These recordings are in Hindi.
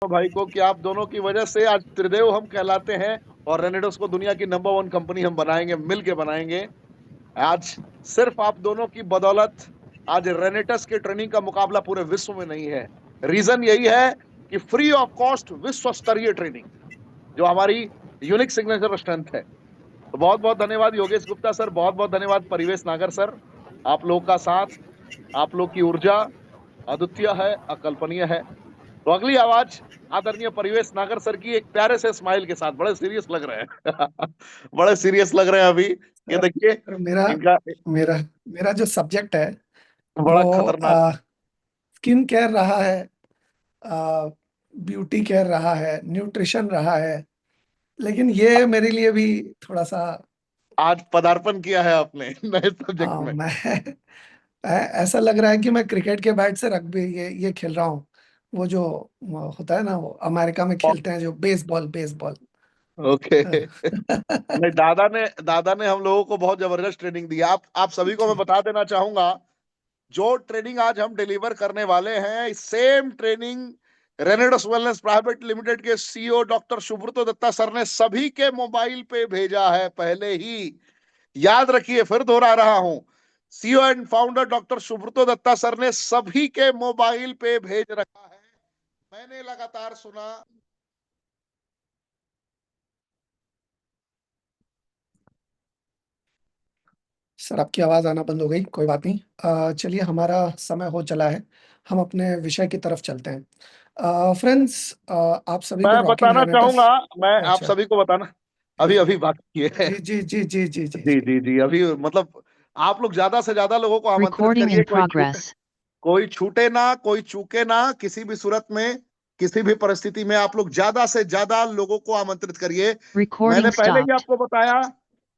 भाई को कि आप दोनों की वजह से आज त्रिदेव हम कहलाते हैं और रेनेडोस को दुनिया की नंबर वन कंपनी हम बनाएंगे, मिल के बनाएंगे। आज सिर्फ आप दोनों की बदौलत आज रेनेटस के ट्रेनिंग का मुकाबला पूरे विश्व में नहीं है। रीजन यही है कि फ्री ऑफ कॉस्ट विश्व स्तरीय ट्रेनिंग जो हमारी यूनिक सिग्नेचर स्ट्रेंथ है। तो बहुत बहुत धन्यवाद योगेश गुप्ता सर, बहुत बहुत धन्यवाद परिवेश नागर सर। आप लोग का साथ, आप लोग की ऊर्जा अद्वितीय है, अकल्पनीय है। तो अगली आवाज आदरणीय परिवेश नागर सर की, एक प्यारे से स्माइल के साथ। बड़े सीरियस लग रहे हैं बड़े सीरियस लग रहे हैं अभी। ये देखिए सर, मेरा इनका मेरा मेरा जो सब्जेक्ट है बड़ा वो खतरनाक। स्किन केयर रहा है, ब्यूटी केयर रहा है, न्यूट्रिशन रहा है। लेकिन ये मेरे लिए भी थोड़ा सा आज पदार्पण किया है आपने नए सब्जेक्ट में। मैं ऐसा लग रहा है कि मैं क्रिकेट के बैट से रग्बी ये खेल रहा हूँ। वो जो वो होता है ना, वो अमेरिका में खेलते हैं जो बेसबॉल बेसबॉल। ओके नहीं, दादा ने हम लोगों को बहुत जबरदस्त ट्रेनिंग दी। आप सभी को मैं जी। बता देना चाहूंगा, जो ट्रेनिंग आज हम डिलीवर करने वाले हैं, सेम ट्रेनिंग रेनेडस वेलनेस प्राइवेट लिमिटेड के CEO doctor Subrato Dutta sir ने सभी के मोबाइल पे भेजा है पहले ही। याद रखिए, फिर दोहरा रहा हूं, CEO and founder doctor Subrato Dutta sir ने सभी के मोबाइल पे भेज रखा है। मैंने लगातार सुना। सर, आपकी आवाज आना बंद हो गई, कोई बात नहीं। चलिए, हमारा समय हो चला है। हम अपने विषय की तरफ चलते हैं। फ्रेंड्स, आप सभी को मैं रॉकिंग बताना चाहूंगा, रेनेटस। मैं आप अच्छा। सभी को बताना, अभी अभी बाकी है। जी जी जी जी जी जी जी जी। जी जी, अभी मतलब आप लोग ज्यादा से ज्यादा लोगों को आमंत्रित Recording करिए। in progress. कोई छूटे ना, कोई चूके ना, किसी भी सूरत में, किसी भी परिस्थिति में आप लोग ज्यादा से ज्यादा लोगों को आमंत्रित करिए। Recording मैंने पहले ही stopped. आपको बताया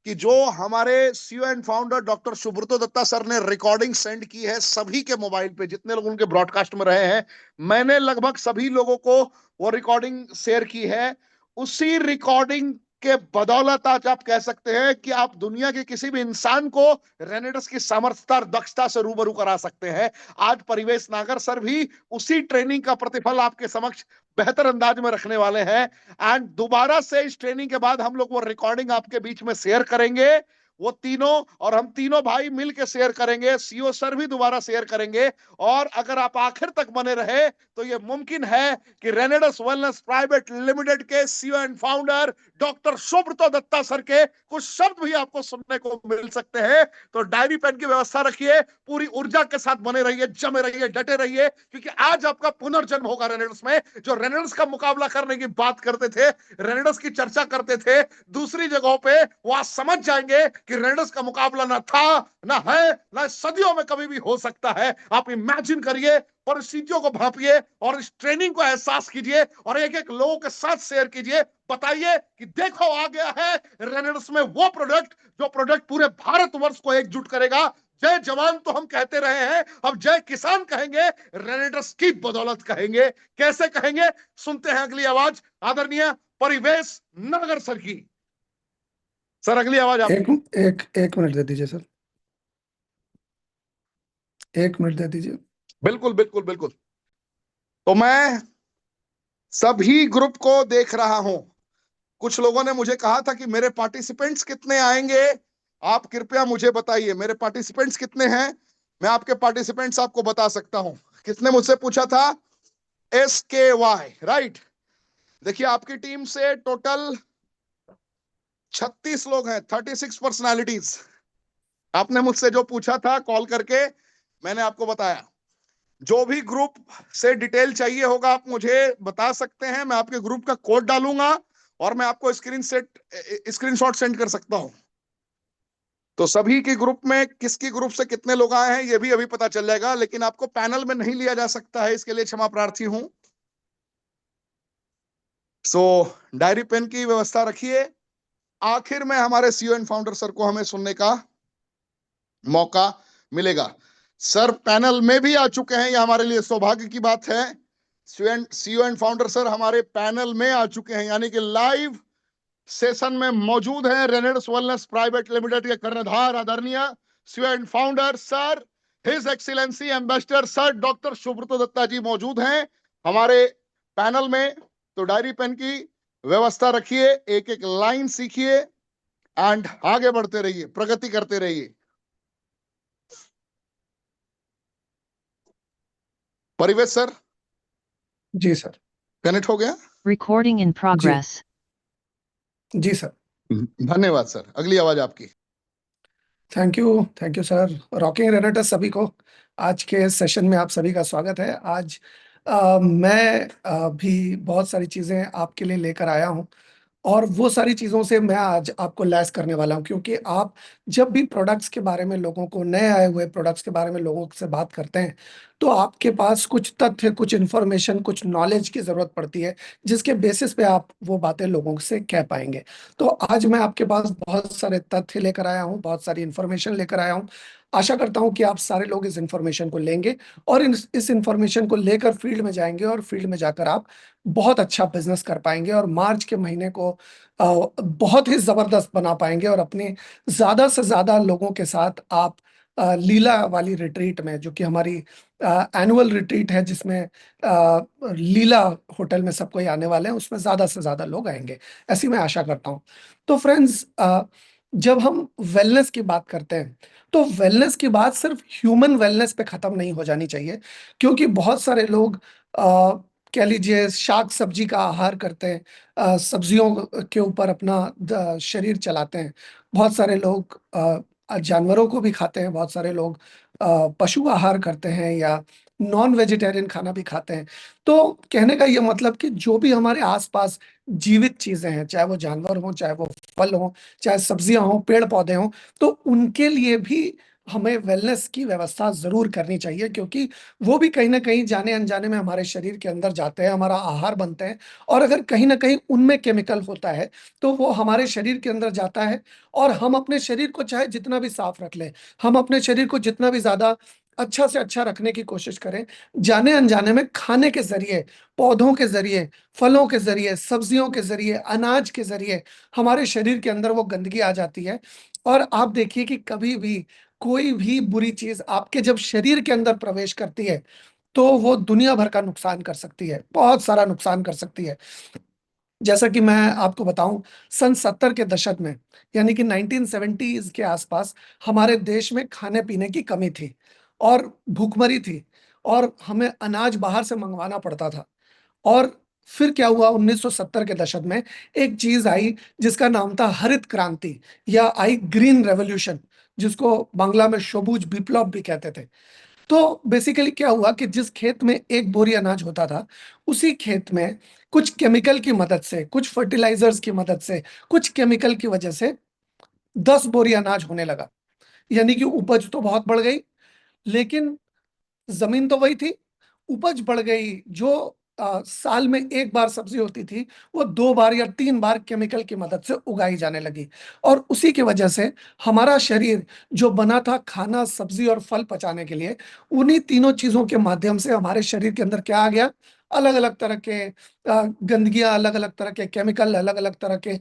कि जो हमारे CEO and founder doctor Subrato Dutta sir ने रिकॉर्डिंग सेंड की है सभी के मोबाइल पे, जितने लोग उनके ब्रॉडकास्ट में रहे हैं, मैंने लगभग सभी लोगों को वो रिकॉर्डिंग शेयर की है। उसी रिकॉर्डिंग के बदौलत आज आप कह सकते हैं कि आप दुनिया के किसी भी इंसान को रेनेडस की सामर्थ्यता और दक्षता से रूबरू करा सकते हैं। आज परिवेश नागर सर भी उसी ट्रेनिंग का प्रतिफल आपके समक्ष बेहतर अंदाज में रखने वाले हैं। एंड दोबारा से इस ट्रेनिंग के बाद हम लोग वो रिकॉर्डिंग आपके बीच में शेयर करेंगे। वो तीनों और हम तीनों भाई मिलकर शेयर करेंगे, सीईओ सर भी दोबारा शेयर करेंगे। और अगर आप आखिर तक बने रहे तो ये मुमकिन है कि रेनेडस वेलनेस प्राइवेट लिमिटेड के CEO and founder doctor Subrato Dutta sir के कुछ शब्द भी आपको सुनने को मिल सकते हैं। तो डायरी पेन की व्यवस्था रखिए, पूरी ऊर्जा के साथ बने रहिए, जमे रहिए, डटे रहिए, क्योंकि आज आपका पुनर्जन्म होगा रेनेडस में। जो रेनेडस का मुकाबला करने की बात करते थे, रेनेडस की चर्चा करते थे दूसरी जगहों पे, वो आज समझ जाएंगे कि रेनेडस का मुकाबला ना था, ना है, ना सदियों में कभी भी हो सकता है। आप इमेजिन करिए, परिस्थितियों को भापिए और इस ट्रेनिंग को एहसास कीजिए और एक एक लोगों के साथ शेयर कीजिए। बताइए कि देखो आ गया है रेनेडस में वो प्रोडक्ट, जो प्रोडक्ट पूरे भारतवर्ष को एकजुट करेगा। जय जवान तो हम कहते रहे हैं, अब जय किसान कहेंगे, रेनेडस की बदौलत कहेंगे। कैसे कहेंगे, सुनते हैं अगली आवाज आदरणीय परिवेश नागर सर की। सर, अगली आवाज एक आपकी। एक एक मिनट दे दीजिए सर। 1 मिनट दे दीजिए। बिल्कुल बिल्कुल बिल्कुल। तो मैं सभी ग्रुप को देख रहा हूं। कुछ लोगों ने मुझे कहा था कि मेरे पार्टिसिपेंट्स कितने आएंगे, आप कृपया मुझे बताइए मेरे पार्टिसिपेंट्स कितने हैं। मैं आपके पार्टिसिपेंट्स आपको बता सकता हूं। किसने मुझसे पूछा था? SKY, right. देखिए, आपकी टीम से टोटल 36 लोग हैं, 36 पर्सनालिटीज। आपने मुझसे जो पूछा था कॉल करके, मैंने आपको बताया। जो भी ग्रुप से डिटेल चाहिए होगा आप मुझे बता सकते हैं, मैं आपके ग्रुप का कोड डालूंगा और मैं आपको स्क्रीनशॉट सेंड कर सकता हूं। तो सभी के ग्रुप में किसकी ग्रुप से कितने लोग आए हैं ये भी अभी पता चल जाएगा, लेकिन आपको पैनल में नहीं लिया जा सकता है, इसके लिए क्षमा प्रार्थी हूं। सो डायरी पेन की व्यवस्था रखिए। आखिर में हमारे सीईओ एंड फाउंडर सर को हमें सुनने का मौका मिलेगा। सर पैनल में भी आ चुके हैं, यह हमारे लिए सौभाग्य की बात है। सीईओ एंड फाउंडर सर हमारे पैनल में आ चुके हैं, यानी कि लाइव सेशन में मौजूद हैं। रेनेडस वेलनेस प्राइवेट लिमिटेड के कर्णधार आदरणीय CEO and founder sir, his excellency ambassador sir doctor Subrato Dutta ji मौजूद हैं। हमारे पैनल में, तो डायरी पेन की व्यवस्था रखिए, एक एक लाइन सीखिए एंड आगे बढ़ते रहिए, प्रगति करते रहिए। परिवेश सर, जी सर। कनेक्ट हो गया? Recording in जी progress. जी सर। धन्यवाद सर, अगली आवाज आपकी। Thank you sir. रॉकिंग रेनेटर्स सभी को आज के सेशन में आप सभी का स्वागत है। आज मैं भी बहुत सारी चीज़ें आपके लिए लेकर आया हूँ और वो सारी चीज़ों से मैं आज आपको लैस करने वाला हूँ, क्योंकि आप जब भी प्रोडक्ट्स के बारे में लोगों को, नए आए हुए प्रोडक्ट्स के बारे में लोगों से बात करते हैं, तो आपके पास कुछ तथ्य, कुछ इन्फॉर्मेशन, कुछ नॉलेज की ज़रूरत पड़ती है, जिसके बेसिस पे आप वो बातें लोगों से कह पाएंगे। तो आज मैं आपके पास बहुत सारे तथ्य लेकर आया हूँ, बहुत सारी इन्फॉर्मेशन लेकर आया हूँ। आशा करता हूँ कि आप सारे लोग इस इन्फॉर्मेशन को लेंगे और इस इन्फॉर्मेशन को लेकर फील्ड में जाएंगे और फील्ड में जाकर आप बहुत अच्छा बिजनेस कर पाएंगे और मार्च के महीने को बहुत ही जबरदस्त बना पाएंगे और अपने ज्यादा से ज्यादा लोगों के साथ आप लीला वाली रिट्रीट में, जो कि हमारी एनुअल रिट्रीट है, जिसमें लीला होटल में सब कोई आने वाले हैं, उसमें ज्यादा से ज्यादा लोग आएंगे, ऐसी मैं आशा करता हूँ। तो फ्रेंड्स, जब हम वेलनेस की बात करते हैं, तो वेलनेस की बात सिर्फ ह्यूमन वेलनेस पे खत्म नहीं हो जानी चाहिए, क्योंकि बहुत सारे लोग कह लीजिए शाक सब्जी का आहार करते हैं, सब्जियों के ऊपर अपना शरीर चलाते हैं। बहुत सारे लोग जानवरों को भी खाते हैं, बहुत सारे लोग पशु आहार करते हैं या नॉन वेजिटेरियन खाना भी खाते हैं। तो कहने का ये मतलब कि जो भी हमारे आसपास जीवित चीजें हैं, चाहे वो जानवर हो, चाहे वो फल हो, चाहे सब्जियां हो, पेड़ पौधे हों, तो उनके लिए भी हमें वेलनेस की व्यवस्था जरूर करनी चाहिए, क्योंकि वो भी कहीं ना कहीं जाने अनजाने में हमारे शरीर के अंदर जाते हैं, हमारा आहार बनते हैं। और अगर कहीं ना कहीं उनमें केमिकल होता है, तो वो हमारे शरीर के अंदर जाता है और हम अपने शरीर को चाहे जितना भी साफ रख लें, हम अपने शरीर को जितना भी ज्यादा अच्छा से अच्छा रखने की कोशिश करें, जाने अनजाने में खाने के जरिए, पौधों के जरिए, फलों के जरिए, सब्जियों के जरिए, अनाज के जरिए हमारे शरीर के अंदर वो गंदगी आ जाती है। और आप देखिए कि कभी भी कोई भी बुरी चीज आपके जब शरीर के अंदर प्रवेश करती है, तो वो दुनिया भर का नुकसान कर सकती है, बहुत सारा नुकसान कर सकती है। जैसा कि मैं आपको बताऊं, सन 70 के दशक में, यानी कि 1970s के आसपास, हमारे देश में खाने पीने की कमी थी और भूखमरी थी और हमें अनाज बाहर से मंगवाना पड़ता था। और फिर क्या हुआ, 1970 के दशक में एक चीज आई जिसका नाम था हरित क्रांति, या आई ग्रीन रेवोल्यूशन, जिसको बांग्ला में सबुज विप्लव भी कहते थे। तो बेसिकली क्या हुआ कि जिस खेत में एक बोरी अनाज होता था, उसी खेत में कुछ केमिकल की मदद से, कुछ फर्टिलाइजर्स की मदद से, कुछ केमिकल की वजह से 10 बोरी अनाज होने लगा। यानी कि उपज तो बहुत बढ़ गई, लेकिन जमीन तो वही थी। उपज बढ़ गई, जो साल में एक बार सब्जी होती थी, वो 2 बार या 3 बार केमिकल की मदद से उगाई जाने लगी। और उसी की वजह से हमारा शरीर जो बना था खाना, सब्जी और फल पचाने के लिए, उन्हीं तीनों चीजों के माध्यम से हमारे शरीर के अंदर क्या आ गया, अलग अलग तरह के गंदगियां, अलग अलग तरह के केमिकल, अलग अलग तरह के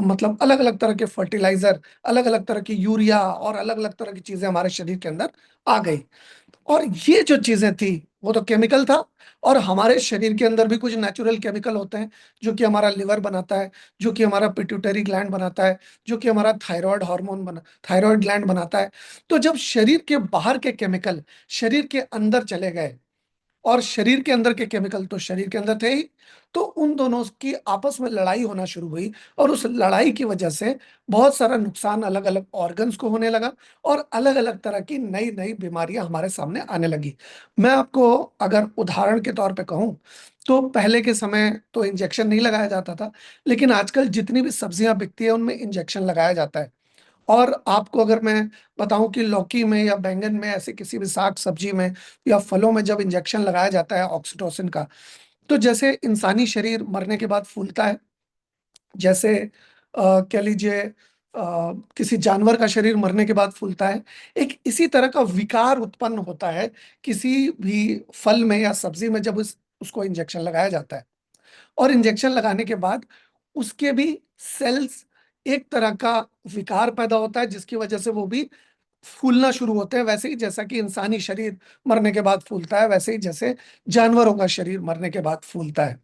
मतलब अलग अलग तरह के फर्टिलाइजर, अलग अलग तरह की यूरिया और अलग अलग तरह की चीजें हमारे शरीर के अंदर आ गई। और ये जो चीजें थी, वो तो केमिकल था। और हमारे शरीर के अंदर भी कुछ नेचुरल केमिकल होते हैं, जो कि हमारा लिवर बनाता है, जो कि हमारा पिट्यूटरी ग्लैंड बनाता है, जो कि हमारा थायराइड ग्लैंड बनाता है। तो जब शरीर के बाहर के केमिकल शरीर के अंदर चले गए, और शरीर के अंदर के केमिकल तो शरीर के अंदर थे ही, तो उन दोनों की आपस में लड़ाई होना शुरू हुई। और उस लड़ाई की वजह से बहुत सारा नुकसान अलग अलग ऑर्गन्स को होने लगा और अलग अलग तरह की नई नई बीमारियां हमारे सामने आने लगी। मैं आपको अगर उदाहरण के तौर पे कहूं, तो पहले के समय तो इंजेक्शन नहीं लगाया जाता था, लेकिन आजकल जितनी भी सब्जियां बिकती है उनमें इंजेक्शन लगाया जाता है। और आपको अगर मैं बताऊं कि लौकी में या बैंगन में, ऐसे किसी भी साग सब्जी में या फलों में जब इंजेक्शन लगाया जाता है ऑक्सीटोसिन का, तो जैसे इंसानी शरीर मरने के बाद फूलता है, जैसे कह लीजिए किसी जानवर का शरीर मरने के बाद फूलता है, एक इसी तरह का विकार उत्पन्न होता है किसी भी फल में या सब्जी में, जब उसको इंजेक्शन लगाया जाता है। और इंजेक्शन लगाने के बाद उसके भी सेल्स, एक तरह का विकार पैदा होता है, जिसकी वजह से वो भी फूलना शुरू होते हैं, वैसे ही जैसा कि इंसानी शरीर मरने के बाद फूलता है, वैसे ही जैसे जानवरों का शरीर मरने के बाद फूलता है।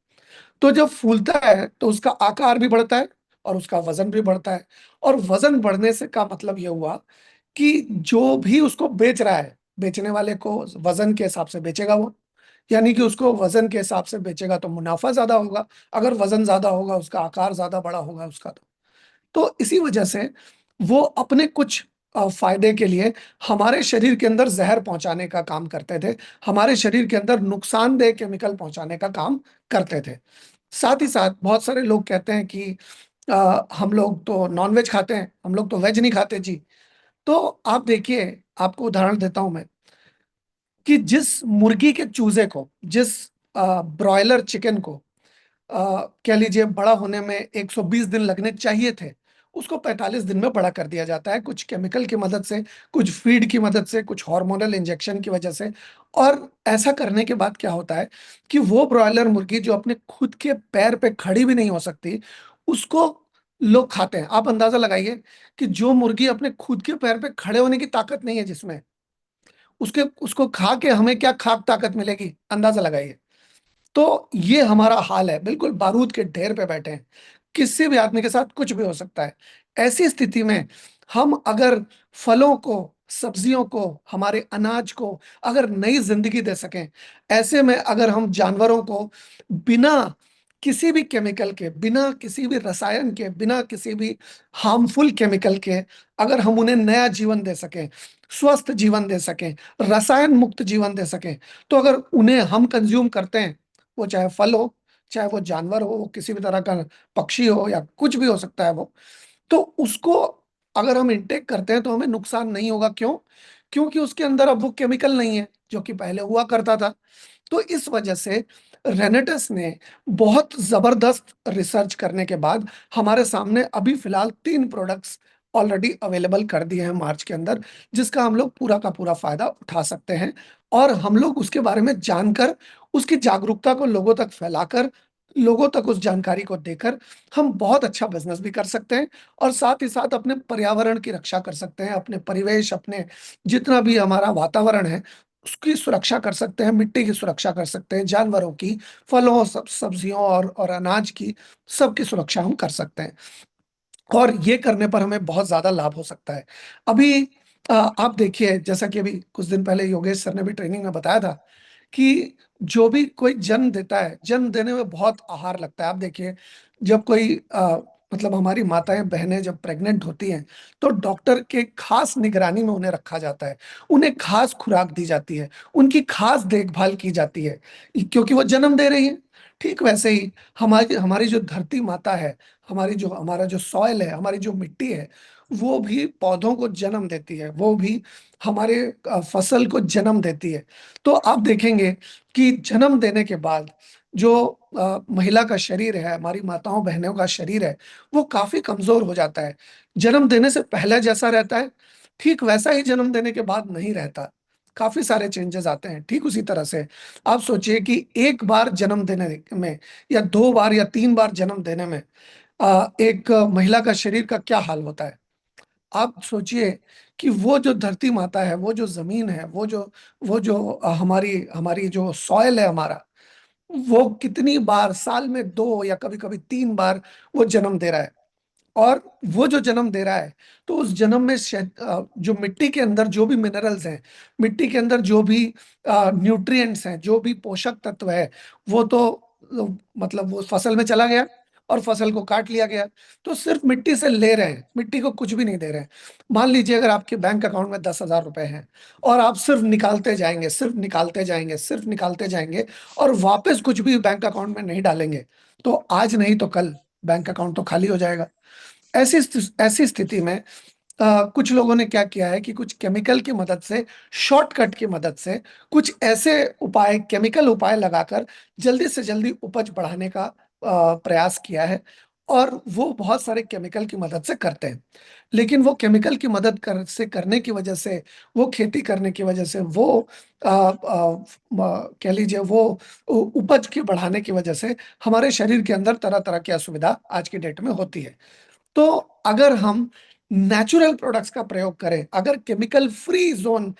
तो जब फूलता है तो उसका आकार भी बढ़ता है और उसका वजन भी बढ़ता है। और वजन बढ़ने से का मतलब ये हुआ कि जो भी उसको बेच रहा है, बेचने वाले को वजन के हिसाब से बेचेगा वो, यानी कि उसको वजन के हिसाब से बेचेगा तो मुनाफा ज्यादा होगा। अगर वजन ज्यादा होगा, उसका आकार ज्यादा बड़ा होगा उसका, तो इसी वजह से वो अपने कुछ फायदे के लिए हमारे शरीर के अंदर जहर पहुंचाने का काम करते थे, हमारे शरीर के अंदर नुकसानदेह केमिकल पहुंचाने का काम करते थे। साथ ही साथ बहुत सारे लोग कहते हैं कि हम लोग तो नॉनवेज खाते हैं, हम लोग तो वेज नहीं खाते जी। तो आप देखिए, आपको उदाहरण देता हूं मैं, कि जिस मुर्गी के चूजे को, जिस ब्रॉयलर चिकन को कह लीजिए बड़ा होने में 120 दिन लगने चाहिए थे, उसको 45 दिन में बड़ा कर दिया जाता है, कुछ केमिकल की मदद से, कुछ फीड की मदद से, कुछ हार्मोनल इंजेक्शन की वजह से। और ऐसा करने के बाद क्या होता है कि वो ब्रॉयलर मुर्गी जो अपने खुद के पैर पे खड़ी भी नहीं हो सकती, उसको लोग खाते हैं। आप अंदाजा लगाइए कि जो मुर्गी अपने खुद के पैर पे खड़े होने की ताकत नहीं है जिसमें, उसके उसको खा के हमें क्या खाक ताकत मिलेगी, अंदाजा लगाइए। तो ये हमारा हाल है, बिल्कुल बारूद के ढेर पे बैठे हैं, किसी भी आदमी के साथ कुछ भी हो सकता है। ऐसी स्थिति में हम अगर फलों को, सब्जियों को, हमारे अनाज को अगर नई जिंदगी दे सकें, ऐसे में अगर हम जानवरों को बिना किसी भी केमिकल के, बिना किसी भी रसायन के, बिना किसी भी हार्मफुल केमिकल के, अगर हम उन्हें नया जीवन दे सकें, स्वस्थ जीवन दे सकें, रसायन मुक्त जीवन दे सकें, तो अगर उन्हें हम कंज्यूम करते हैं, वो चाहे फल हो, चाहे वो जानवर हो, वो किसी भी तरह का पक्षी हो, या कुछ भी हो सकता है वो, तो उसको अगर हम इंटेक करते हैं तो हमें नुकसान नहीं होगा। क्यों? क्योंकि उसके अंदर अब वो केमिकल नहीं है जो कि पहले हुआ करता था। तो इस वजह से रेनेटस ने बहुत जबरदस्त रिसर्च करने के बाद हमारे सामने अभी फिलहाल 3 प्रोडक्ट्स ऑलरेडी अवेलेबल कर दिए हैं मार्च के अंदर, जिसका हम लोग पूरा का पूरा फायदा उठा सकते हैं। और हम लोग उसके बारे में जानकर, उसकी जागरूकता को लोगों तक फैलाकर, लोगों तक उस जानकारी को देकर हम बहुत अच्छा बिजनेस भी कर सकते हैं। और साथ ही साथ अपने पर्यावरण की रक्षा कर सकते हैं, अपने परिवेश, अपने जितना भी हमारा वातावरण है उसकी सुरक्षा कर सकते हैं, मिट्टी की सुरक्षा कर सकते हैं, जानवरों की, फलों, सब्जियों और अनाज की, सबकी सुरक्षा हम कर सकते हैं। और ये करने पर हमें बहुत ज्यादा लाभ हो सकता है। अभी आप देखिए, जैसा कि अभी कुछ दिन पहले योगेश सर ने भी ट्रेनिंग में बताया था कि जो भी कोई जन्म देता है, जन्म देने में बहुत आहार लगता है। आप देखिए, जब कोई मतलब हमारी माताएं बहनें जब प्रेग्नेंट होती हैं, तो डॉक्टर के खास निगरानी में उन्हें रखा जाता है, उन्हें खास खुराक दी जाती है, उनकी खास देखभाल की जाती है, क्योंकि वो जन्म दे रही है। ठीक वैसे ही हमारी हमारी जो धरती माता है, हमारा जो सॉइल है, हमारी जो मिट्टी है, वो भी पौधों को जन्म देती है, वो भी हमारे फसल को जन्म देती है। तो आप देखेंगे कि जन्म देने के बाद जो महिला का शरीर है, हमारी माताओं बहनों का शरीर है, वो काफी कमजोर हो जाता है। जन्म देने से पहले जैसा रहता है, ठीक वैसा ही जन्म देने के बाद नहीं रहता। काफी सारे चेंजेस आते हैं। ठीक उसी तरह से आप सोचिए कि एक बार जन्म देने में, या 2 बार या 3 बार जन्म देने में एक महिला का शरीर का क्या हाल होता है। आप सोचिए कि वो जो धरती माता है, वो जो जमीन है, वो जो हमारी हमारी जो सॉइल है हमारा, वो कितनी बार साल में 2 या कभी कभी 3 बार वो जन्म दे रहा है। और वो जो जन्म दे रहा है, तो उस जन्म में जो मिट्टी के अंदर जो भी मिनरल्स हैं, मिट्टी के अंदर जो भी न्यूट्रिएंट्स हैं, जो भी पोषक तत्व है, वो तो मतलब वो फसल में चला गया और फसल को काट लिया गया। तो सिर्फ मिट्टी से ले रहे हैं, मिट्टी को कुछ भी नहीं दे रहे हैं। मान लीजिए अगर आपके बैंक अकाउंट में 10,000 रुपए हैं, और आप सिर्फ निकालते जाएंगे, सिर्फ निकालते जाएंगे, सिर्फ निकालते जाएंगे, और वापस कुछ भी बैंक अकाउंट में नहीं डालेंगे, तो आज नहीं तो कल बैंक अकाउंट तो खाली हो जाएगा। ऐसी स्थिति में कुछ लोगों ने क्या किया है कि कुछ केमिकल की मदद से, शॉर्टकट की मदद से, कुछ ऐसे उपाय, केमिकल उपाय लगाकर जल्दी से जल्दी उपज बढ़ाने का प्रयास किया है। और वो बहुत सारे केमिकल की मदद से करते हैं। लेकिन वो केमिकल की मदद करने की वजह से, वो खेती करने की वजह से, वो कह लीजिए वो उपज की बढ़ाने की वजह से हमारे शरीर के अंदर तरह तरह की असुविधा आज की डेट में होती है। तो अगर हम नेचुरल प्रोडक्ट्स का प्रयोग करें। अगर केमिकल फ्री जोन,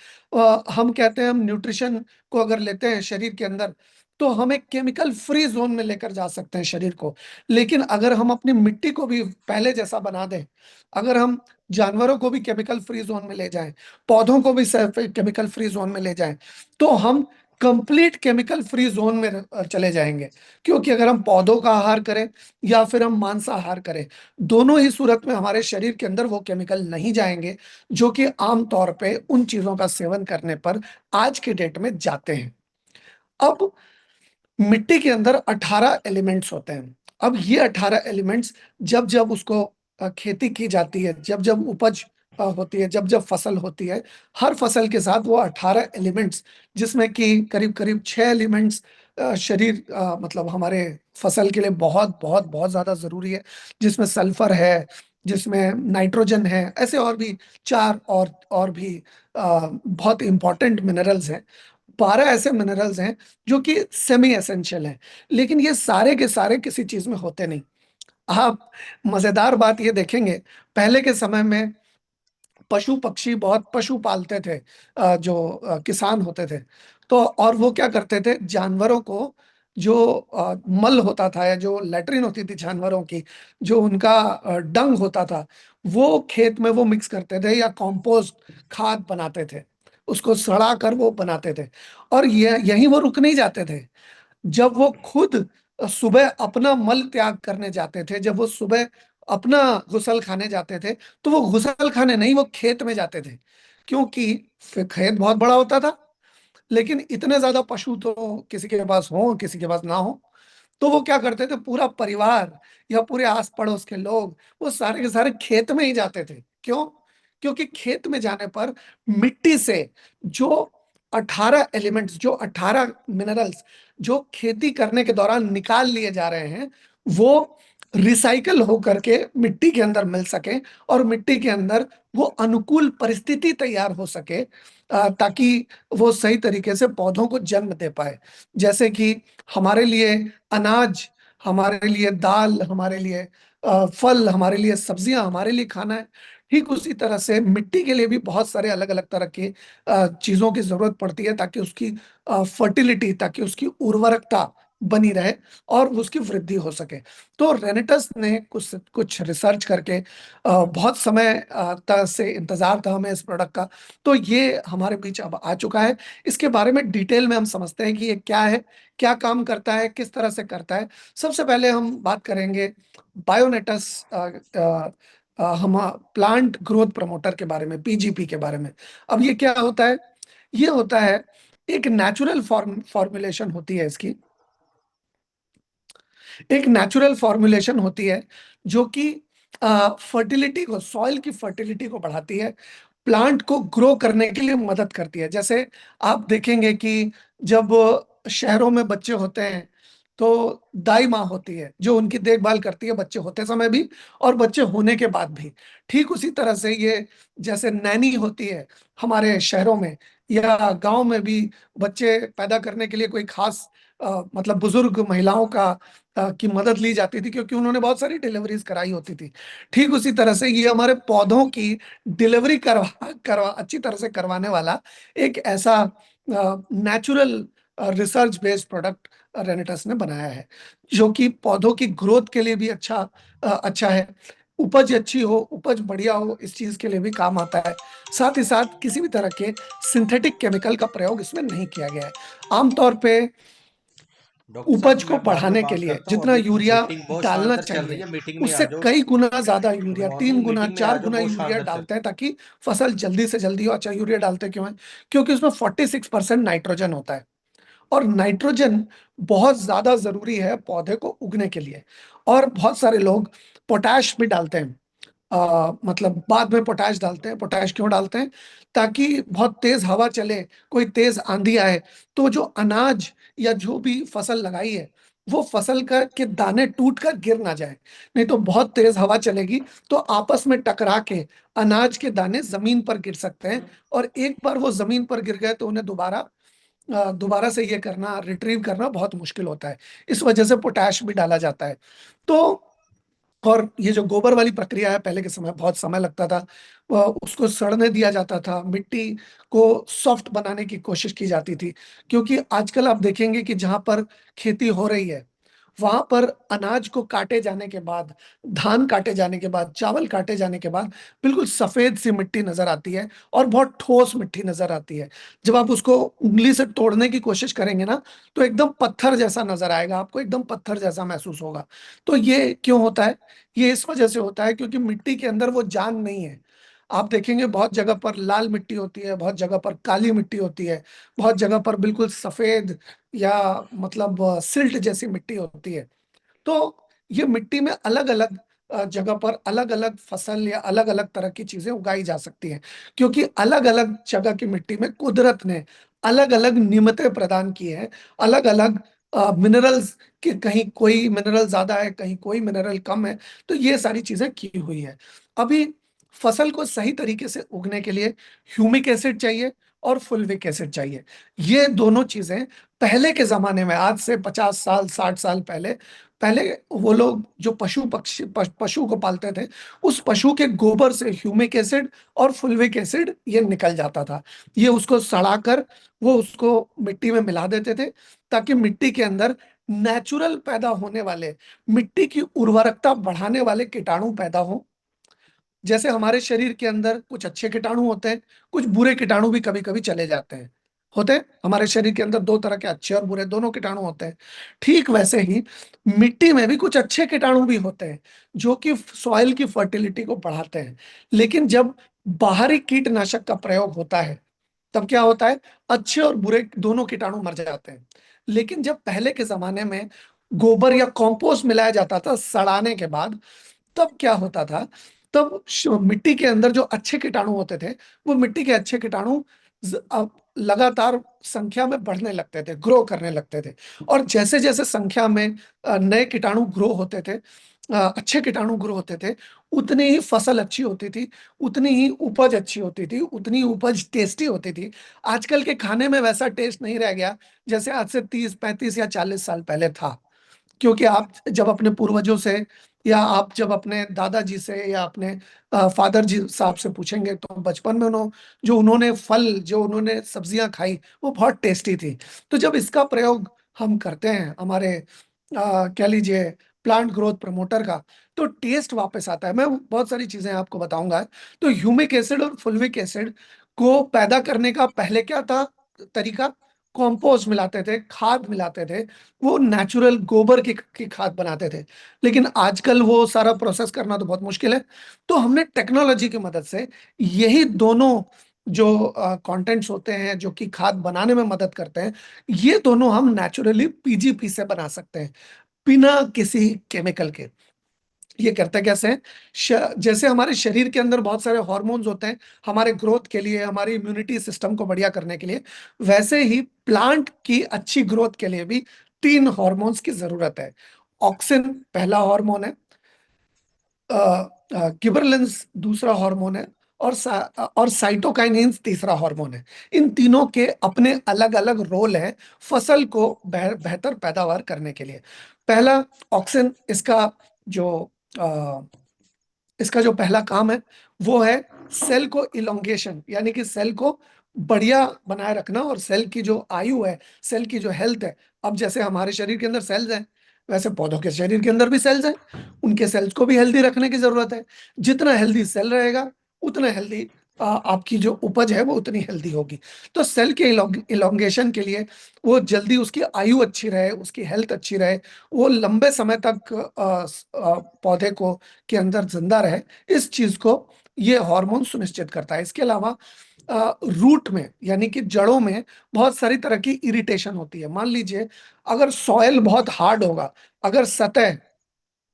हम कहते हैं, हम न्यूट्रिशन को अगर लेते हैं शरीर के अंदर, तो हम एक केमिकल फ्री जोन में लेकर जा सकते हैं शरीर को। लेकिन अगर हम अपनी मिट्टी को भी पहले जैसा बना दें, अगर हम जानवरों को भी केमिकल फ्री जोन में ले जाएं, पौधों को भी केमिकल फ्री जोन में ले जाएं, तो हम कंप्लीट केमिकल फ्री जोन में चले जाएंगे। क्योंकि अगर हम पौधों का आहार करें या फिर हम मांसाहार करें, दोनों ही सूरत में हमारे शरीर के अंदर वो केमिकल नहीं जाएंगे जो कि आमतौर पे उन चीजों का सेवन करने पर आज के डेट में जाते हैं। अब मिट्टी के अंदर 18 एलिमेंट्स होते हैं। अब ये 18 एलिमेंट्स, जब जब उसको खेती की जाती है, जब जब उपज होती है, जब जब फसल होती है, हर फसल के साथ वो 18 एलिमेंट्स, जिसमें कि करीब करीब 6 एलिमेंट्स शरीर मतलब हमारे फसल के लिए बहुत बहुत बहुत ज्यादा जरूरी है, जिसमें सल्फर है, जिसमें नाइट्रोजन है, ऐसे और भी चार और भी बहुत इंपॉर्टेंट मिनरल्स हैं। 12 ऐसे मिनरल्स हैं जो कि सेमी एसेंशियल हैं, लेकिन ये सारे के सारे किसी चीज में होते नहीं। आप मजेदार बात ये देखेंगे, पहले के समय में पशु पक्षी बहुत पशु पालते थे, जो किसान होते थे, तो और वो क्या करते थे, जानवरों को जो मल होता था या जो लेटरिन होती थी जानवरों की, जो उनका डंग होता था, वो खेत में वो मिक्स करते थे या कंपोस्ट खाद बनाते थे, उसको सड़ा कर वो बनाते थे। और ये यहीं वो रुक नहीं जाते थे। जब वो खुद सुबह अपना मल त्याग करने जाते थे, जब वो सुबह अपना गुसल खाने जाते थे, तो वो गुसल खाने नहीं, वो खेत में जाते थे। क्योंकि फिर खेत बहुत बड़ा होता था, लेकिन इतने ज्यादा पशु तो किसी के पास हो किसी के पास ना हो, तो वो क्या करते थे, पूरा परिवार या पूरे आस पड़ोस के लोग वो सारे के सारे खेत में ही जाते थे। क्यों? क्योंकि खेत में जाने पर मिट्टी से जो 18 एलिमेंट्स, जो 18 मिनरल्स जो खेती करने के दौरान निकाल लिए जा रहे हैं, वो रिसाइकल होकर के मिट्टी के अंदर मिल सके, और मिट्टी के अंदर वो अनुकूल परिस्थिति तैयार हो सके, ताकि वो सही तरीके से पौधों को जन्म दे पाए। जैसे कि हमारे लिए अनाज, हमारे लिए दाल, हमारे लिए फल, हमारे लिए सब्जियां, हमारे लिए खाना है, ठीक उसी तरह से मिट्टी के लिए भी बहुत सारे अलग अलग तरह के चीजों की जरूरत पड़ती है, ताकि उसकी फर्टिलिटी, ताकि उसकी उर्वरकता बनी रहे और उसकी वृद्धि हो सके। तो रेनेटस ने कुछ कुछ रिसर्च करके, बहुत समय तक से इंतजार था हमें इस प्रोडक्ट का, तो ये हमारे बीच अब आ चुका है। इसके बारे में डिटेल में हम समझते हैं कि ये क्या है, क्या काम करता है, किस तरह से करता है। सबसे पहले हम बात करेंगे बायोनेटस, हम प्लांट ग्रोथ प्रमोटर के बारे में, पीजीपी के बारे में। अब ये क्या होता है? ये होता है, एक नेचुरल फॉर्मुलेशन होती है इसकी, एक नेचुरल फॉर्मुलेशन होती है जो कि फर्टिलिटी को, सॉइल की फर्टिलिटी को बढ़ाती है, प्लांट को ग्रो करने के लिए मदद करती है। जैसे आप देखेंगे कि जब शहरों में बच्चे होते हैं, तो दाई माँ होती है जो उनकी देखभाल करती है, बच्चे होते समय भी और बच्चे होने के बाद भी। ठीक उसी तरह से ये, जैसे नैनी होती है हमारे शहरों में, या गांव में भी बच्चे पैदा करने के लिए कोई खास मतलब बुजुर्ग महिलाओं का की मदद ली जाती थी, क्योंकि उन्होंने बहुत सारी डिलीवरीज कराई होती थी। ठीक उसी तरह से ये हमारे पौधों की डिलीवरी करवा करवा अच्छी तरह से करवाने वाला एक ऐसा नेचुरल रिसर्च बेस्ड प्रोडक्ट रेनेटस ने बनाया है, जो कि पौधों की ग्रोथ के लिए भी अच्छा है, उपज अच्छी हो, उपज बढ़िया हो, इस चीज के लिए भी काम आता है। साथ ही साथ किसी भी तरह के सिंथेटिक केमिकल का प्रयोग इसमें नहीं किया गया है। आमतौर पे डॉक्टर साहब उपज को मैं बाद में बढ़ाने के बात लिए करता हूँ, जितना अभी यूरिया मीटिंग बहुत डालना शानदार चल रही चाहिए, है, मीटिंग में आ उससे जाओ। कई गुना ज्यादा गुड यूरिया, मॉर्निंग, 3 गुना, मीटिंग में आ 4 जाओ, गुना बहुत यूरिया शानदार चल। डालते हैं, ताकि फसल जल्दी से जल्दी हो। अच्छा, यूरिया डालते क्यों है? क्योंकि उसमें 46% नाइट्रोजन होता है, और नाइट्रोजन बहुत ज्यादा जरूरी है पौधे को उगने के लिए। और बहुत सारे लोग पोटैश भी डालते हैं, मतलब बाद में पोटैश डालते हैं। पोटैश क्यों डालते हैं? ताकि बहुत तेज हवा चले, कोई तेज आंधी आए, तो जो अनाज या जो भी फसल लगाई है, वो फसल का के दाने टूट कर गिर ना जाए। नहीं तो बहुत तेज हवा चलेगी तो आपस में टकरा के अनाज के दाने जमीन पर गिर सकते हैं, और एक बार वो जमीन पर गिर गए तो उन्हें दोबारा से ये करना, रिट्रीव करना बहुत मुश्किल होता है। इस वजह से पोटैश भी डाला जाता है। तो और ये जो गोबर वाली प्रक्रिया है, पहले के समय बहुत समय लगता था, उसको सड़ने दिया जाता था, मिट्टी को सॉफ्ट बनाने की कोशिश की जाती थी। क्योंकि आजकल आप देखेंगे कि जहां पर खेती हो रही है, वहां पर अनाज को काटे जाने के बाद, धान काटे जाने के बाद, चावल काटे जाने के बाद बिल्कुल सफेद सी मिट्टी नजर आती है और बहुत ठोस मिट्टी नजर आती है। जब आप उसको उंगली से तोड़ने की कोशिश करेंगे ना, तो एकदम पत्थर जैसा नजर आएगा, आपको एकदम पत्थर जैसा महसूस होगा। तो ये क्यों होता है? ये इस वजह से होता है क्योंकि मिट्टी के अंदर वो जान नहीं है। आप देखेंगे बहुत जगह पर लाल मिट्टी होती है, बहुत जगह पर काली मिट्टी होती है, बहुत जगह पर बिल्कुल सफेद या मतलब सिल्ट जैसी मिट्टी होती है। तो ये मिट्टी में अलग अलग जगह पर अलग अलग फसल या अलग अलग तरह की चीजें उगाई जा सकती हैं, क्योंकि अलग अलग जगह की मिट्टी में कुदरत ने अलग अलग नियमतें प्रदान की हैं। अलग अलग मिनरल्स के, कहीं कोई मिनरल ज्यादा है, कहीं कोई मिनरल कम है। तो ये सारी चीजें की हुई है। अभी फसल को सही तरीके से उगने के लिए ह्यूमिक एसिड चाहिए और फुलविक एसिड चाहिए। ये दोनों चीजें पहले के जमाने में, आज से 50 साल 60 साल पहले, पहले वो लोग जो पशु को पालते थे, उस पशु के गोबर से ह्यूमिक एसिड और फुल्विक एसिड ये निकल जाता था। ये उसको सड़ाकर वो उसको मिट्टी में मिला देते थे, ताकि मिट्टी के अंदर नेचुरल पैदा होने वाले, मिट्टी की उर्वरकता बढ़ाने वाले कीटाणु पैदा हो। जैसे हमारे शरीर के अंदर कुछ अच्छे कीटाणु होते हैं, कुछ बुरे कीटाणु भी कभी कभी चले जाते हैं, होते हैं। हमारे शरीर के अंदर दो तरह के, अच्छे और बुरे दोनों कीटाणु होते हैं। ठीक वैसे ही मिट्टी में भी कुछ अच्छे कीटाणु भी होते हैं, जो कि सॉइल की फर्टिलिटी को बढ़ाते हैं। लेकिन जब बाहरी कीटनाशक का प्रयोग होता है, तब क्या होता है? अच्छे और बुरे दोनों कीटाणु मर जाते हैं। लेकिन जब पहले के जमाने में गोबर या कंपोस्ट मिलाया जाता था सड़ाने के बाद, तब क्या होता था? तब मिट्टी के अंदर जो अच्छे कीटाणु होते थे, वो मिट्टी के अच्छे कीटाणु लगातार संख्या में बढ़ने लगते थे, ग्रो करने लगते थे। और जैसे जैसे संख्या में नए कीटाणु ग्रो होते थे, अच्छे कीटाणु ग्रो होते थे, उतनी ही फसल अच्छी होती थी, उतनी ही उपज अच्छी होती थी, उतनी उपज टेस्टी होती थी। आजकल के खाने में वैसा टेस्ट नहीं रह गया जैसे आज से 30 35 या 40 साल पहले था। क्योंकि आप जब अपने पूर्वजों से, या आप जब अपने दादाजी से या अपने फादर जी साहब से पूछेंगे, तो बचपन में उन्होंने फल, जो उन्होंने सब्जियां खाई, वो बहुत टेस्टी थी। तो जब इसका प्रयोग हम करते हैं हमारे कह लीजिए प्लांट ग्रोथ प्रमोटर का, तो टेस्ट वापस आता है। मैं बहुत सारी चीजें आपको बताऊंगा। तो ह्यूमिक एसिड और फुल्विक एसिड को पैदा करने का पहले क्या था तरीका? कंपोस्ट मिलाते थे, खाद मिलाते थे, वो नेचुरल गोबर की खाद बनाते थे। लेकिन आजकल वो सारा प्रोसेस करना तो बहुत मुश्किल है। तो हमने टेक्नोलॉजी की मदद से यही दोनों जो कंटेंट्स होते हैं, जो कि खाद बनाने में मदद करते हैं, ये दोनों हम नेचुरली पीजीपी से बना सकते हैं, बिना किसी केमिकल के। ये करता कैसे है? जैसे हमारे शरीर के अंदर बहुत सारे हॉर्मोन्स होते हैं हमारे ग्रोथ के लिए, हमारी इम्यूनिटी सिस्टम को बढ़िया करने के लिए, वैसे ही प्लांट की अच्छी ग्रोथ के लिए भी 3 हॉर्मोन्स की जरूरत है। ऑक्सिन पहला हार्मोन है, गिबरलिंस दूसरा हार्मोन है, और साइटोकाइनिन्स तीसरा हार्मोन है। इन तीनों के अपने अलग अलग रोल हैं फसल को बेहतर पैदावार करने के लिए। पहला, ऑक्सिन, जो अ, इसका जो पहला काम है, वो है सेल को इलोंगेशन, यानी कि सेल को बढ़िया बनाए रखना, और सेल की जो आयु है, सेल की जो हेल्थ है। अब जैसे हमारे शरीर के अंदर सेल्स हैं, वैसे पौधों के शरीर के अंदर भी सेल्स हैं। उनके सेल्स को भी हेल्दी रखने की जरूरत है। जितना हेल्दी सेल रहेगा, उतना हेल्दी आपकी जो उपज है वो उतनी हेल्दी होगी। तो सेल के इलोंगेशन के लिए, वो जल्दी उसकी आयु अच्छी रहे, उसकी हेल्थ अच्छी रहे, वो लंबे समय तक पौधे को के अंदर जिंदा रहे, इस चीज को ये हार्मोन सुनिश्चित करता है। इसके अलावा रूट में, यानी कि जड़ों में बहुत सारी तरह की इरिटेशन होती है। मान लीजिए अगर सॉयल बहुत हार्ड होगा, अगर सतह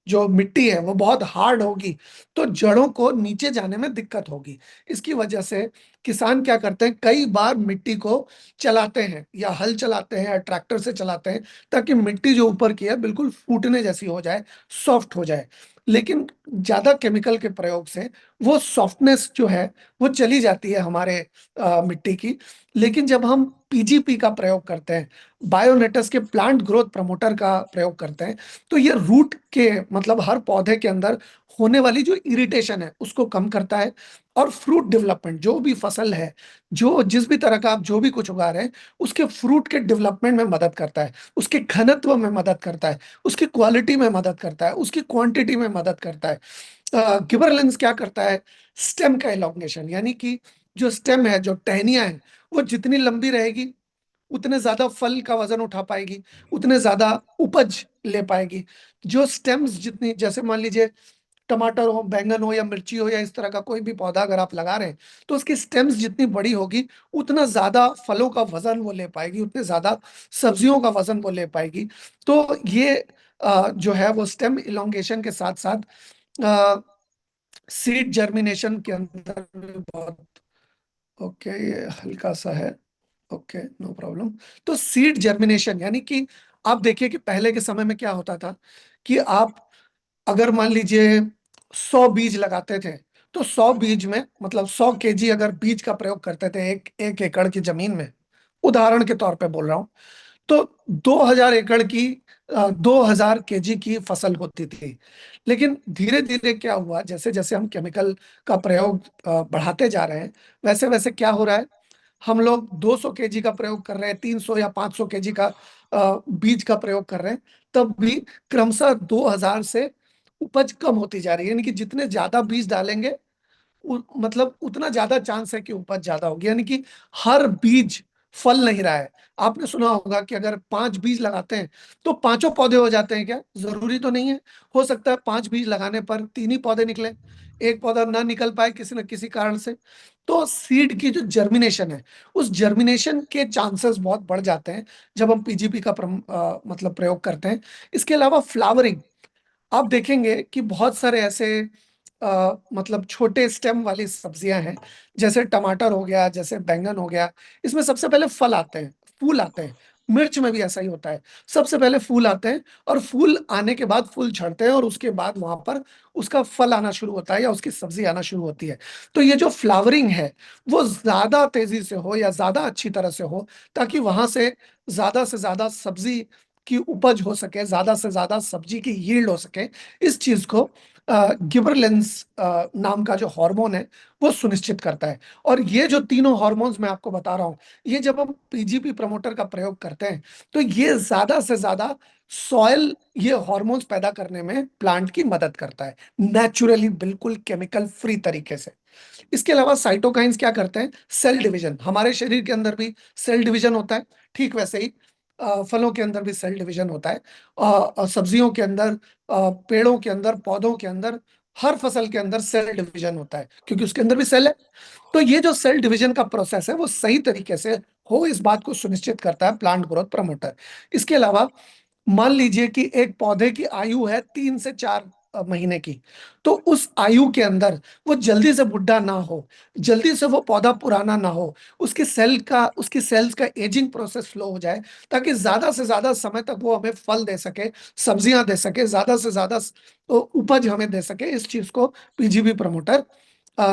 जो मिट्टी है वो बहुत हार्ड होगी, तो जड़ों को नीचे जाने में दिक्कत होगी। इसकी वजह से किसान क्या करते हैं, कई बार मिट्टी को चलाते हैं, या हल चलाते हैं या ट्रैक्टर से चलाते हैं, ताकि मिट्टी जो ऊपर की है बिल्कुल फूटने जैसी हो जाए, सॉफ्ट हो जाए। लेकिन ज्यादा केमिकल के प्रयोग से वो सॉफ्टनेस जो है वो चली जाती है हमारे मिट्टी की। लेकिन जब हम पीजीपी का प्रयोग करते हैं, बायोनेटस के प्लांट ग्रोथ प्रमोटर का प्रयोग करते हैं, तो ये रूट के मतलब हर पौधे के अंदर होने वाली जो इरिटेशन है उसको कम करता है, और फ्रूट डेवलपमेंट, जो भी फसल है, जो जिस भी तरह का आप जो भी कुछ उगा रहे हैं, उसके फ्रूट के डेवलपमेंट में मदद करता है, उसके घनत्व में मदद करता है, उसकी क्वालिटी में मदद करता है, उसकी क्वांटिटी में मदद करता है। गिबरलिंस क्या करता है? स्टेम का इलॉन्गेशन, यानी कि जो स्टेम है, जो टहनियां है, वो जितनी लंबी रहेगी उतने ज्यादा फल का वजन उठा पाएगी, उतने ज्यादा उपज ले पाएगी। जो स्टेम्स जितनी, जैसे मान लीजिए टमाटर हो, बैंगन हो, या मिर्ची हो, या इस तरह का कोई भी पौधा अगर आप लगा रहे हैं, तो उसकी स्टेम्स जितनी बड़ी होगी उतना ज्यादा फलों का वजन वो ले पाएगी, उतने ज्यादा सब्जियों का वजन वो ले पाएगी। तो ये जो है वो स्टेम इलोंगेशन के साथ साथ सीड जर्मिनेशन के अंदर भी बहुत, ओके ये हल्का सा है, ओके नो प्रॉब्लम। तो सीड जर्मिनेशन यानी कि आप देखिए कि पहले के समय में क्या होता था कि आप अगर मान लीजिए 100 बीज लगाते थे, तो 100 बीज में मतलब 100 केजी अगर बीज का प्रयोग करते थे एक एक एकड़ की जमीन में, उदाहरण के तौर पे बोल रहा हूं, तो 2000 एकड़ की 2000 केजी की फसल होती थी। लेकिन धीरे धीरे क्या हुआ, जैसे जैसे हम केमिकल का प्रयोग बढ़ाते जा रहे हैं, वैसे वैसे क्या हो रहा है, हम लोग 200 केजी का प्रयोग कर रहे हैं, 300 या 500 केजी का बीज का प्रयोग कर रहे हैं, तब भी क्रमशः 2000 से उपज कम होती जा रही है। यानी कि जितने ज्यादा बीज डालेंगे मतलब उतना ज्यादा चांस है कि उपज ज्यादा होगी। यानी कि हर बीज फल नहीं रहा है। आपने सुना होगा कि अगर 5 बीज लगाते हैं तो पांचों पौधे हो जाते हैं, क्या जरूरी तो नहीं है। हो सकता है 5 बीज लगाने पर 3 ही पौधे निकले, एक पौधा ना निकल पाए किसी न किसी कारण से। तो सीड की जो जर्मिनेशन है, उस जर्मिनेशन के चांसेस बहुत बढ़ जाते हैं जब हम पीजीपी का मतलब प्रयोग करते हैं। इसके अलावा फ्लावरिंग, आप देखेंगे कि बहुत सारे ऐसे मतलब छोटे स्टेम वाली सब्जियां हैं, जैसे टमाटर हो गया, जैसे बैंगन हो गया, इसमें सबसे पहले फल आते हैं, फूल आते हैं। मिर्च में भी ऐसा ही होता है, सबसे पहले फूल आते हैं, और फूल आने के बाद फूल झड़ते हैं, और उसके बाद वहां पर उसका फल आना शुरू होता है या उसकी सब्जी आना शुरू होती है। तो ये जो फ्लावरिंग है वो ज्यादा तेजी से हो या ज्यादा अच्छी तरह से हो, ताकि वहां से ज्यादा सब्जी की उपज हो सके, ज्यादा से ज्यादा सब्जी की यील्ड हो सके। इस चीज को गिबरलिंस नाम का जो हार्मोन है वो सुनिश्चित करता है। और ये जो तीनों हार्मोन्स मैं आपको बता रहा हूं, ये जब हम पीजीपी प्रमोटर का प्रयोग करते हैं, तो ये ज्यादा से ज्यादा सॉयल ये हार्मोन्स पैदा करने में प्लांट की मदद करता है, नेचुरली, बिल्कुल केमिकल फ्री तरीके से। इसके अलावा साइटोकाइंस क्या करते हैं? Cell division. हमारे शरीर के अंदर भी सेल डिवीजन होता है, ठीक वैसे ही फलों के अंदर भी सेल डिवीजन होता है, सब्जियों के अंदर, पेड़ों के अंदर, पौधों के अंदर, हर फसल के अंदर सेल डिवीजन होता है, क्योंकि उसके अंदर भी सेल है। तो ये जो सेल डिवीजन का प्रोसेस है वो सही तरीके से हो, इस बात को सुनिश्चित करता है प्लांट ग्रोथ प्रमोटर। इसके अलावा मान लीजिए कि एक पौधे की आयु है 3 से 4 महीने की, तो उस आयु के अंदर वो जल्दी से बुढ़ा ना हो, जल्दी से वो पौधा पुराना ना हो, उसकी सेल्स का एजिंग प्रोसेस स्लो हो जाए, ताकि ज्यादा से ज्यादा समय तक वो हमें फल दे सके, सब्जियां दे सके, ज्यादा से ज्यादा उपज हमें दे सके। इस चीज को पीजीबी प्रमोटर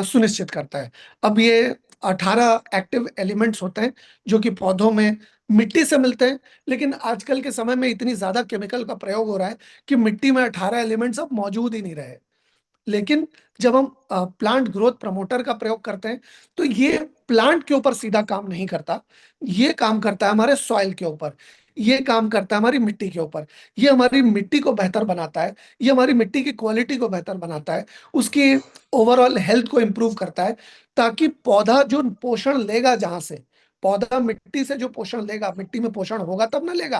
सुनिश्चित करता है। अब ये 18 एक्टिव एलिमेंट्स होते हैं जो कि पौधों में मिट्टी से मिलते हैं, लेकिन आजकल के समय में इतनी ज्यादा केमिकल का प्रयोग हो रहा है कि मिट्टी में 18 एलिमेंट्स अब मौजूद ही नहीं रहे। लेकिन जब हम प्लांट ग्रोथ प्रमोटर का प्रयोग करते हैं, तो ये प्लांट के ऊपर सीधा काम नहीं करता, ये काम करता है हमारे सॉइल के ऊपर, ये काम करता है हमारी मिट्टी के ऊपर। ये हमारी मिट्टी को बेहतर बनाता है, ये हमारी मिट्टी की क्वालिटी को बेहतर बनाता है, उसकी ओवरऑल हेल्थ को इम्प्रूव करता है, ताकि पौधा जो पोषण लेगा, जहां से पौधा मिट्टी से जो पोषण लेगा, मिट्टी में पोषण होगा तब ना लेगा,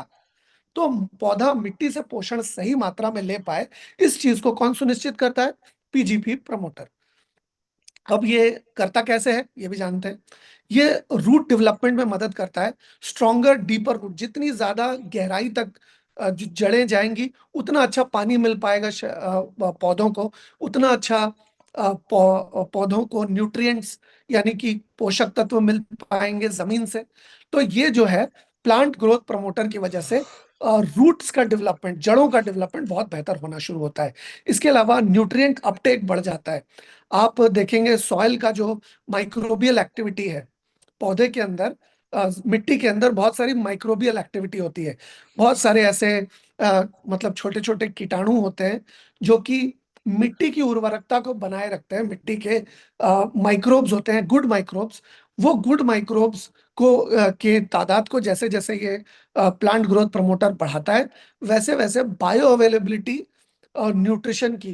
तो पौधा मिट्टी से पोषण सही मात्रा में ले पाए। इस चीज को कौन सुनिश्चित करता है? PGP promoter. अब ये करता कैसे है ये भी जानते हैं। ये रूट डेवलपमेंट में मदद करता है, स्ट्रॉन्गर डीपर रूट, जितनी ज्यादा गहराई तक जो जड़ें जाएंगी, उतना अच्छा पानी मिल पाएगा पौधों को, उतना अच्छा पौधों को न्यूट्रिएंट्स यानी कि पोषक तत्व मिल पाएंगे जमीन से। तो ये जो है प्लांट ग्रोथ प्रमोटर की वजह से रूट्स का डेवलपमेंट, जड़ों का डेवलपमेंट बहुत बेहतर होना शुरू होता है। इसके अलावा न्यूट्रिएंट अपटेक बढ़ जाता है। आप देखेंगे सॉइल का जो माइक्रोबियल एक्टिविटी है, पौधे के अंदर, मिट्टी के अंदर बहुत सारी माइक्रोबियल एक्टिविटी होती है। बहुत सारे ऐसे मतलब छोटे छोटे कीटाणु होते हैं जो कि मिट्टी की उर्वरकता को बनाए रखते हैं। मिट्टी के माइक्रोब्स होते हैं, गुड माइक्रोब्स। वो गुड माइक्रोब्स को के तादाद को जैसे जैसे ये प्लांट ग्रोथ प्रमोटर बढ़ाता है, वैसे वैसे बायो अवेलेबिलिटी और न्यूट्रिशन की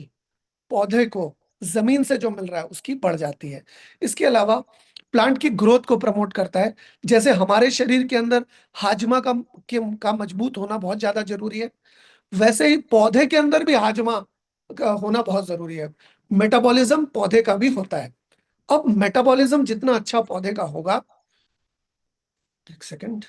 पौधे को जमीन से जो मिल रहा है उसकी बढ़ जाती है। इसके अलावा प्लांट की ग्रोथ को प्रमोट करता है। जैसे हमारे शरीर के अंदर हाजमा का मजबूत होना बहुत ज्यादा जरूरी है, वैसे ही पौधे के अंदर भी हाजमा का होना बहुत जरूरी है। मेटाबॉलिज्म पौधे का भी होता है। अब मेटाबॉलिज्म जितना अच्छा पौधे का होगा, एक सेकंड,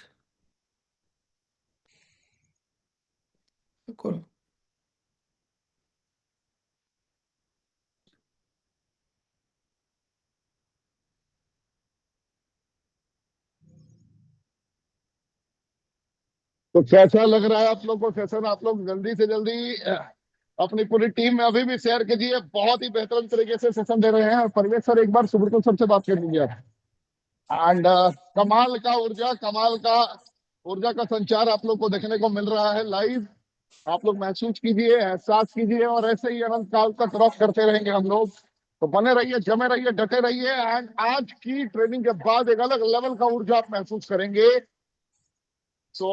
तो कैसा लग रहा है आप लोग को सेशन? आप लोग जल्दी से जल्दी अपनी पूरी टीम में अभी भी शेयर कीजिए। बहुत ही बेहतरीन तरीके से सेशन दे रहे हैं। और परवेश सर, एक बार सुब्रत सर से बात कर लीजिए आप। एंड कमाल का ऊर्जा, कमाल का ऊर्जा का संचार आप लोग को देखने को मिल रहा है लाइव। आप लोग महसूस कीजिए, एहसास कीजिए, और ऐसे ही अनंत काल तक रॉक करते रहेंगे हम लोग। तो बने रहिए, जमे रहिए, डटे रहिए। एंड आज की ट्रेनिंग के बाद एक अलग लेवल का ऊर्जा आप महसूस करेंगे। तो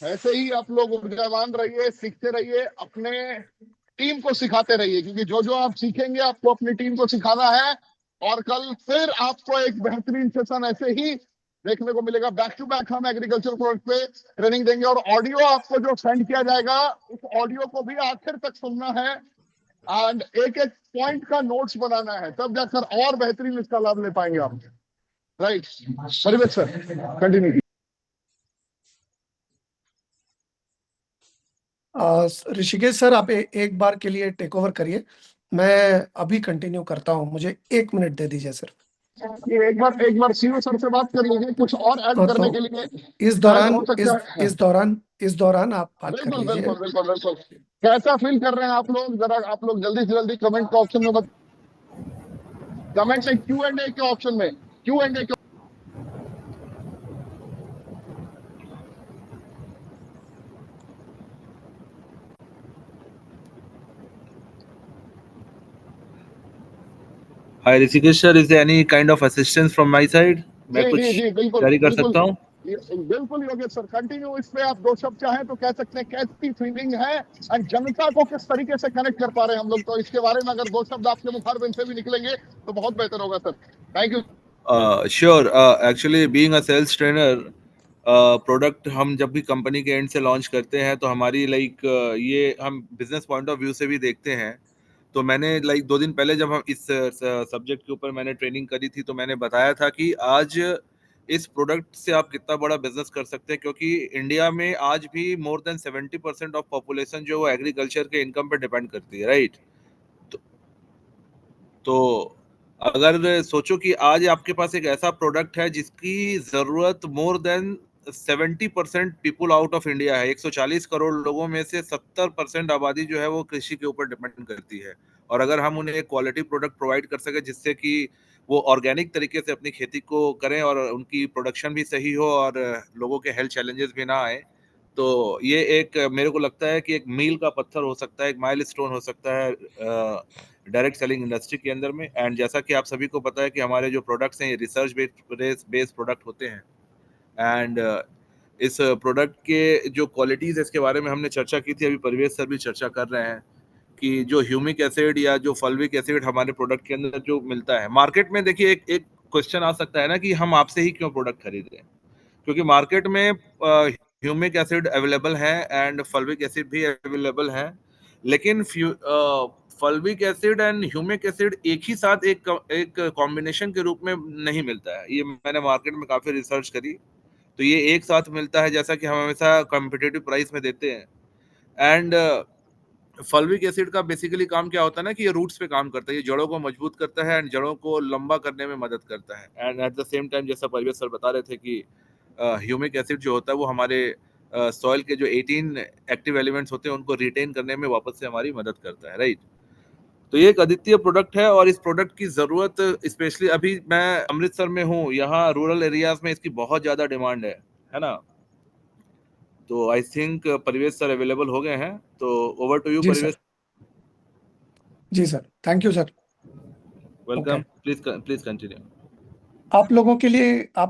ऐसे ही आप लोग ऊर्जावान रहिए, सीखते रहिए, अपने टीम को सिखाते रहिए, क्योंकि जो जो आप सीखेंगे आपको अपनी टीम को सिखाना है। और कल फिर आपको एक बेहतरीन सेशन ऐसे ही देखने को मिलेगा। बैक टू बैक हम एग्रीकल्चर प्रोडक्ट पे ट्रेनिंग देंगे। और ऑडियो आपको जो सेंड किया जाएगा, उस ऑडियो को भी आखिर तक सुनना है। एंड एक एक पॉइंट का नोट्स बनाना है, तब जाकर और बेहतरीन इसका लाभ ले पाएंगे आप। राइट, परिवेश सर, कंटिन्यू। ऋषिकेश सर, आप एक बार के लिए टेक ओवर करिए। मैं अभी कंटिन्यू करता हूँ, मुझे 1 मिनट दे दीजिए सर। ये एक बार सीओ सर से बात कर लीजिए कुछ और ऐड करने तो के लिए। इस शायद दौरान हो सकता है। इस दौरान आप बात कर बिल्कुल लीजिए। बिल्कुल बिल्कुल बिल्कुल। कैसा फील कर रहे हैं आप लोग? जरा आप लोग जल्दी से जल्दी कमेंट का ऑप्शन में कमेंट में Q&A के ऑप्शन में Q&A के। Hi Rishikesh sir, is there any kind of assistance from my side? मैं जी जी कुछ जी, बिल्कुल जारी कर बिल्कुल। सकता हूँ? बिल्कुल योगेश सर, कंटिन्यू। इस पे आप दो शब्द चाहें तो कह सकते हैं, कैसी फीलिंग है और जनता को किस तरीके से कनेक्ट कर पा रहे हैं हम लोग। तो इसके बारे में अगर दो शब्द आपके मुखारबिन से भी निकलेंगे तो बहुत बेहतर होगा sir. Thank you. Sure. Actually, being a sales trainer, product हम जब भी कंपनी के एंड से लॉन्च करते हैं तो हमारी ये हम बिजनेस पॉइंट ऑफ व्यू से भी देखते हैं। तो मैंने 2 दिन पहले जब हम इस सब्जेक्ट के ऊपर मैंने ट्रेनिंग करी थी तो मैंने बताया था कि आज इस प्रोडक्ट से आप कितना बड़ा बिजनेस कर सकते हैं, क्योंकि इंडिया में आज भी मोर देन 70% ऑफ पॉपुलेशन जो वो एग्रीकल्चर के इनकम पे डिपेंड करती है, राइट? तो अगर सोचो कि आज आपके पास एक ऐसा प्रोडक्ट है जिसकी जरूरत more than 70% people out of India है। 140 करोड़ लोगों में से 70% आबादी जो है वो कृषि के ऊपर डिपेंड करती है। और अगर हम उन्हें एक क्वालिटी प्रोडक्ट प्रोवाइड कर सके जिससे कि वो ऑर्गेनिक तरीके से अपनी खेती को करें और उनकी प्रोडक्शन भी सही हो और लोगों के हेल्थ चैलेंजेस भी ना आए, तो ये एक मेरे को लगता है कि एक मील का पत्थर हो सकता है, एक माइलस्टोन हो सकता है डायरेक्ट सेलिंग इंडस्ट्री के अंदर में। एंड जैसा कि आप सभी को पता है कि हमारे जो प्रोडक्ट्स हैं ये रिसर्च बेस्ड प्रोडक्ट होते हैं। एंड इस प्रोडक्ट के जो क्वालिटीज है इसके बारे में हमने चर्चा की थी, अभी परवेश सर भी चर्चा कर रहे हैं कि जो ह्यूमिक एसिड या जो फल्विक एसिड हमारे प्रोडक्ट के अंदर जो मिलता है मार्केट में, देखिए एक एक क्वेश्चन आ सकता है ना कि हम आपसे ही क्यों प्रोडक्ट खरीद रहे हैं, क्योंकि मार्केट में ह्यूमिक एसिड अवेलेबल है एंड फल्विक एसिड भी अवेलेबल है, लेकिन fulvic acid and humic acid एक ही साथ एक कॉम्बिनेशन के रूप में नहीं मिलता है। ये मैंने मार्केट में काफी रिसर्च करी, तो ये एक साथ मिलता है जैसा कि हम हमेशा कॉम्पिटिटिव प्राइस में देते हैं। एंड फल्विक एसिड का बेसिकली काम क्या होता है ना कि ये रूट्स पे काम करता है, ये जड़ों को मजबूत करता है एंड जड़ों को लंबा करने में मदद करता है। And at the same time जैसा परवेश सर बता रहे थे कि ह्यूमिक एसिड जो होता है वो हमारे सॉइल के जो 18 एक्टिव एलिमेंट्स होते हैं उनको रिटेन करने में वापस से हमारी मदद करता है, राइट। तो ये एक अद्वितीय प्रोडक्ट है और इस प्रोडक्ट की जरूरत स्पेशली अभी मैं अमृतसर में हूँ, यहाँ रूरल एरियाज में इसकी बहुत ज्यादा डिमांड है ना। तो I think Parivesh sir available हो गए हैं, तो ओवर टू यू जी परिवेश। सर, जी sir, thank you sir. Welcome, okay, please continue. आप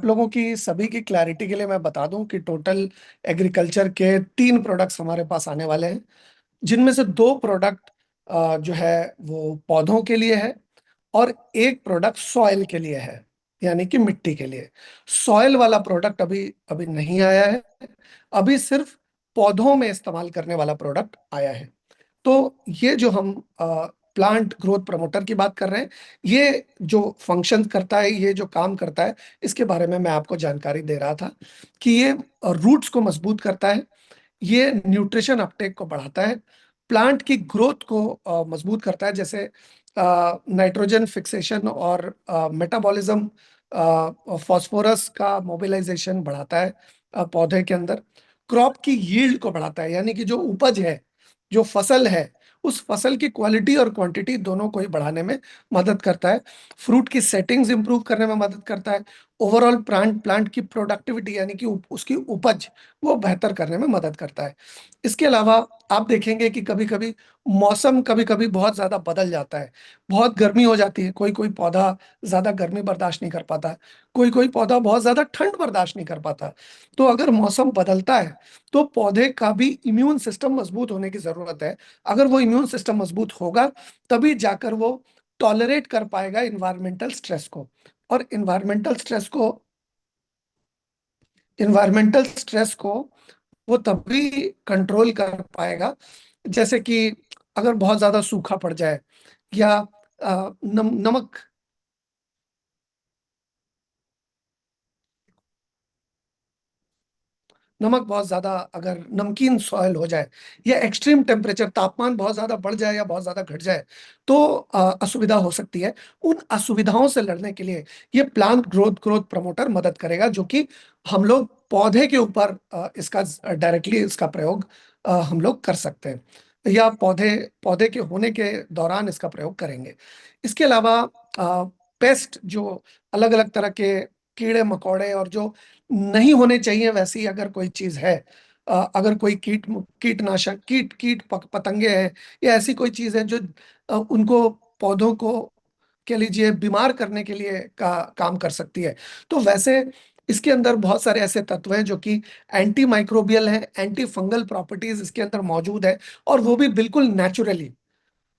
लोगों की सभी की क्लैरिटी के लिए मैं बता दूं कि टोटल एग्रीकल्चर के 3 प्रोडक्ट्स हमारे पास आने वाले हैं, जिनमें से 2 प्रोडक्ट जो है वो पौधों के लिए है और एक प्रोडक्ट सॉइल के लिए है, यानी कि मिट्टी के लिए। सॉइल वाला प्रोडक्ट अभी अभी नहीं आया है, अभी सिर्फ पौधों में इस्तेमाल करने वाला प्रोडक्ट आया है। तो ये जो हम प्लांट ग्रोथ प्रमोटर की बात कर रहे हैं, ये जो फंक्शन करता है, ये जो काम करता है, इसके बारे में मैं आपको जानकारी दे रहा था कि ये रूट्स को मजबूत करता है, ये न्यूट्रिशन अपटेक को बढ़ाता है, प्लांट की ग्रोथ को मजबूत करता है, जैसे नाइट्रोजन फिक्सेशन और मेटाबॉलिज्म, फास्फोरस का मोबिलाइजेशन बढ़ाता है पौधे के अंदर, क्रॉप की यील्ड को बढ़ाता है, यानी कि जो उपज है, जो फसल है, उस फसल की क्वालिटी और क्वांटिटी दोनों को ही बढ़ाने में मदद करता है, फ्रूट की सेटिंग्स इंप्रूव करने में मदद करता है, ओवरऑल प्लांट की प्रोडक्टिविटी यानी कि उसकी उपज वो बेहतर करने में मदद करता है। इसके अलावा आप देखेंगे कि कभी कभी मौसम कभी कभी बहुत ज्यादा बदल जाता है, बहुत गर्मी हो जाती है, कोई कोई पौधा ज्यादा गर्मी बर्दाश्त नहीं कर पाता, कोई कोई पौधा बहुत ज्यादा ठंड बर्दाश्त नहीं कर पाता। तो अगर मौसम बदलता है तो पौधे का भी इम्यून सिस्टम मजबूत होने की जरूरत है। अगर वो इम्यून सिस्टम मजबूत होगा तभी जाकर वो टॉलरेट कर पाएगा इन्वायरमेंटल स्ट्रेस को, और इन्वायरमेंटल स्ट्रेस को वो तभी कंट्रोल कर पाएगा, जैसे कि अगर बहुत ज्यादा सूखा पड़ जाए या नमक नमक बहुत ज्यादा अगर नमकीन सॉइल हो जाए, या एक्सट्रीम टेम्परेचर, तापमान बहुत ज्यादा बढ़ जाए या बहुत ज्यादा घट जाए, तो असुविधा हो सकती है। उन असुविधाओं से लड़ने के लिए ये प्लांट ग्रोथ प्रमोटर मदद करेगा, जो कि हम लोग पौधे के ऊपर इसका डायरेक्टली इसका प्रयोग हम लोग कर सकते हैं, या पौधे पौधे के होने के दौरान इसका प्रयोग करेंगे। इसके अलावा पेस्ट, जो अलग अलग तरह के कीड़े मकोड़े और जो नहीं होने चाहिए वैसी अगर कोई चीज है, अगर कोई कीटनाशक कीट पतंगे हैं, या ऐसी कोई चीज है जो उनको पौधों को कह लीजिए बीमार करने के लिए काम कर सकती है, तो वैसे इसके अंदर बहुत सारे ऐसे तत्व हैं जो कि एंटी माइक्रोबियल हैं, एंटी फंगल प्रॉपर्टीज इसके अंदर मौजूद है, और वो भी बिल्कुल नेचुरली।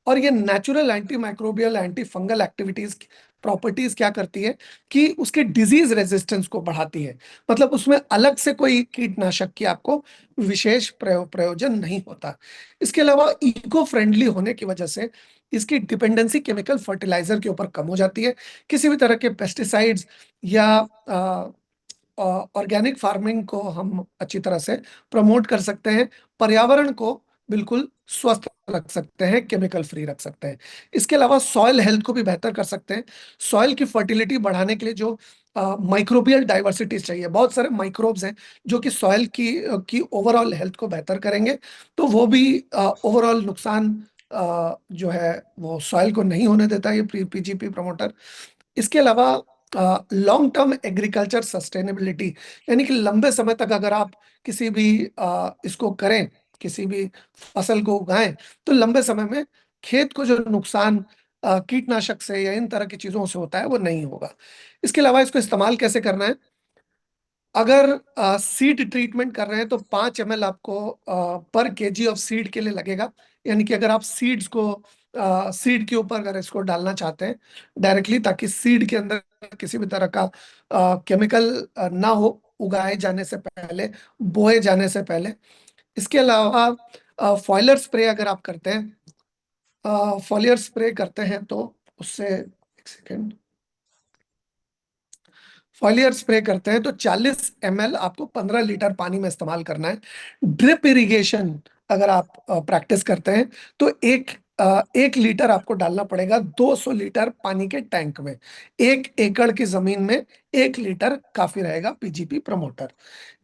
और ये natural anti microbial anti fungal activities properties क्या करती है कि उसके डिजीज रेजिस्टेंस को बढ़ाती है, मतलब उसमें अलग से कोई कीटनाशक की आपको विशेष प्रयोजन नहीं होता। इसके अलावा इको फ्रेंडली होने की वजह से इसकी डिपेंडेंसी केमिकल फर्टिलाइजर के ऊपर कम हो जाती है, किसी भी तरह के पेस्टिसाइड्स या ऑर्गेनिक फार्मिंग को हम अच्छी तरह से प्रमोट कर सकते हैं, पर्यावरण को बिल्कुल स्वस्थ रख सकते हैं, केमिकल फ्री रख सकते हैं। इसके अलावा सॉइल हेल्थ को भी बेहतर कर सकते हैं। सॉइल की फर्टिलिटी बढ़ाने के लिए जो माइक्रोबियल डाइवर्सिटीज चाहिए, बहुत सारे माइक्रोब्स हैं जो कि सॉइल की ओवरऑल हेल्थ को बेहतर करेंगे, तो वो भी ओवरऑल नुकसान जो है वो सॉइल को नहीं होने देता ये पीजीपी प्रमोटर। इसके अलावा लॉन्ग टर्म एग्रीकल्चर सस्टेनेबिलिटी, यानी कि लंबे समय तक अगर आप किसी भी इसको करें, किसी भी फसल को उगाएं, तो लंबे समय में खेत को जो नुकसान कीटनाशक से या इन तरह की चीजों से होता है वो नहीं होगा। इसके अलावा इसको इस्तेमाल कैसे करना है, अगर सीड ट्रीटमेंट कर रहे हैं तो 5 ml आपको पर केजी ऑफ सीड के लिए लगेगा, यानी कि अगर आप सीड के ऊपर अगर इसको डालना चाहते हैं डायरेक्टली, ताकि सीड के अंदर किसी भी तरह का केमिकल ना हो उगाए जाने से पहले, बोए जाने से पहले। इसके अलावा फॉयलर स्प्रे अगर आप करते हैं, फॉलियर स्प्रे करते हैं तो उससे, एक सेकेंड, फॉलियर स्प्रे करते हैं तो 40 ml आपको 15 लीटर पानी में इस्तेमाल करना है। ड्रिप इरिगेशन अगर आप प्रैक्टिस करते हैं तो 1 लीटर आपको डालना पड़ेगा 200 लीटर पानी के टैंक में। 1 एकड़ की जमीन में 1 लीटर काफी रहेगा पीजीपी प्रमोटर।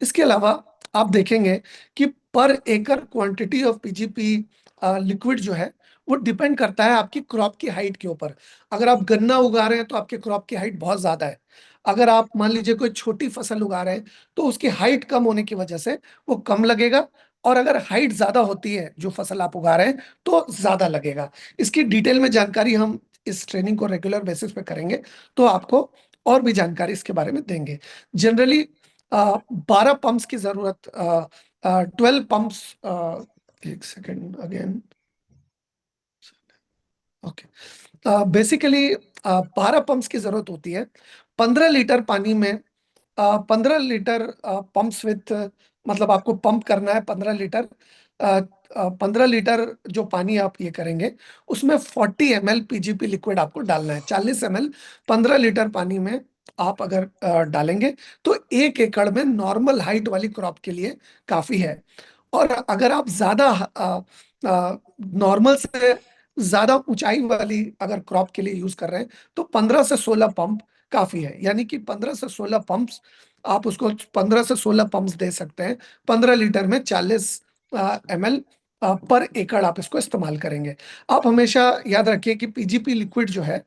इसके अलावा आप देखेंगे कि पर एकड़ क्वांटिटी ऑफ पीजीपी लिक्विड जो है वो डिपेंड करता है आपकी क्रॉप की हाइट के ऊपर। अगर आप गन्ना उगा रहे हैं तो आपके क्रॉप की हाइट बहुत ज्यादा है। अगर आप मान लीजिए कोई छोटी फसल उगा रहे हैं तो उसकी हाइट कम होने की वजह से वो कम लगेगा, और अगर हाइट ज्यादा होती है जो फसल आप उगा रहे हैं तो ज्यादा लगेगा। इसकी डिटेल में जानकारी हम इस ट्रेनिंग को रेगुलर बेसिस पे करेंगे तो आपको और भी जानकारी इसके बारे में देंगे। जनरली 12 पंप्स की जरूरत, 12 पंप्स, एक second again, okay, basically 12 pumps की जरूरत होती है। 15 लीटर पानी में 15 लीटर पंप्स विथ, मतलब आपको पंप करना है 15 लीटर। 15 लीटर जो पानी आप ये करेंगे उसमें 40 ml पीजीपी लिक्विड आपको डालना है। 40 ml 15 लीटर पानी में आप अगर डालेंगे तो 1 एकड़ में नॉर्मल हाइट वाली क्रॉप के लिए काफी है। और अगर आप ज्यादा नॉर्मल से ज्यादा ऊंचाई वाली अगर क्रॉप के लिए यूज कर रहे हैं तो 15 से 16 पंप काफी है। यानी कि 15 से 16 पंप्स, आप उसको 15 से 16 पंप्स दे सकते हैं। 15 लीटर में 40 ml पर एकड़ आप इसको इस्तेमाल करेंगे। आप हमेशा याद रखिए कि पीजीपी लिक्विड जो है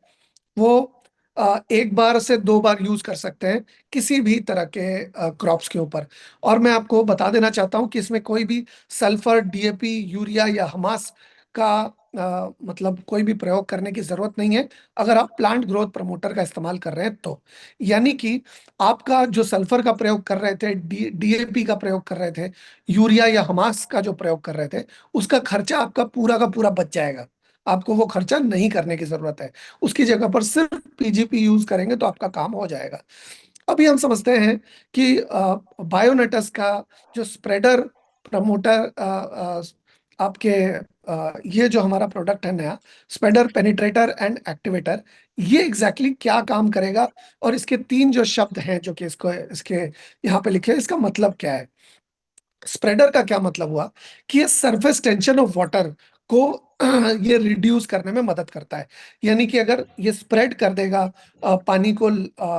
वो एक बार से 2 बार यूज कर सकते हैं किसी भी तरह के क्रॉप्स के ऊपर। और मैं आपको बता देना चाहता हूं कि इसमें कोई भी सल्फर, डीएपी, यूरिया या हमास का मतलब कोई भी प्रयोग करने की जरूरत नहीं है अगर आप प्लांट ग्रोथ प्रमोटर का इस्तेमाल कर रहे हैं तो। यानी कि आपका जो सल्फर का प्रयोग कर रहे थे, डीएपी का प्रयोग कर रहे थे, यूरिया या हमास का जो प्रयोग कर रहे थे, उसका खर्चा आपका पूरा का पूरा बच जाएगा। आपको वो खर्चा नहीं करने की जरूरत है। उसकी जगह पर सिर्फ पीजीपी यूज करेंगे तो आपका काम हो जाएगा। अभी हम समझते हैं कि बायोनेटस का जो स्प्रेडर प्रमोटर, आपके ये जो हमारा प्रोडक्ट है नया, स्प्रेडर पेनिट्रेटर एंड एक्टिवेटर, ये एग्जैक्टली exactly क्या काम करेगा, और इसके 3 जो शब्द हैं जो कि इसको इसके यहाँ पे लिखे हैं, इसका मतलब क्या है। स्प्रेडर का क्या मतलब हुआ कि ये सरफेस टेंशन ऑफ वाटर को ये रिड्यूस करने में मदद करता है। यानी कि अगर ये स्प्रेड कर देगा पानी को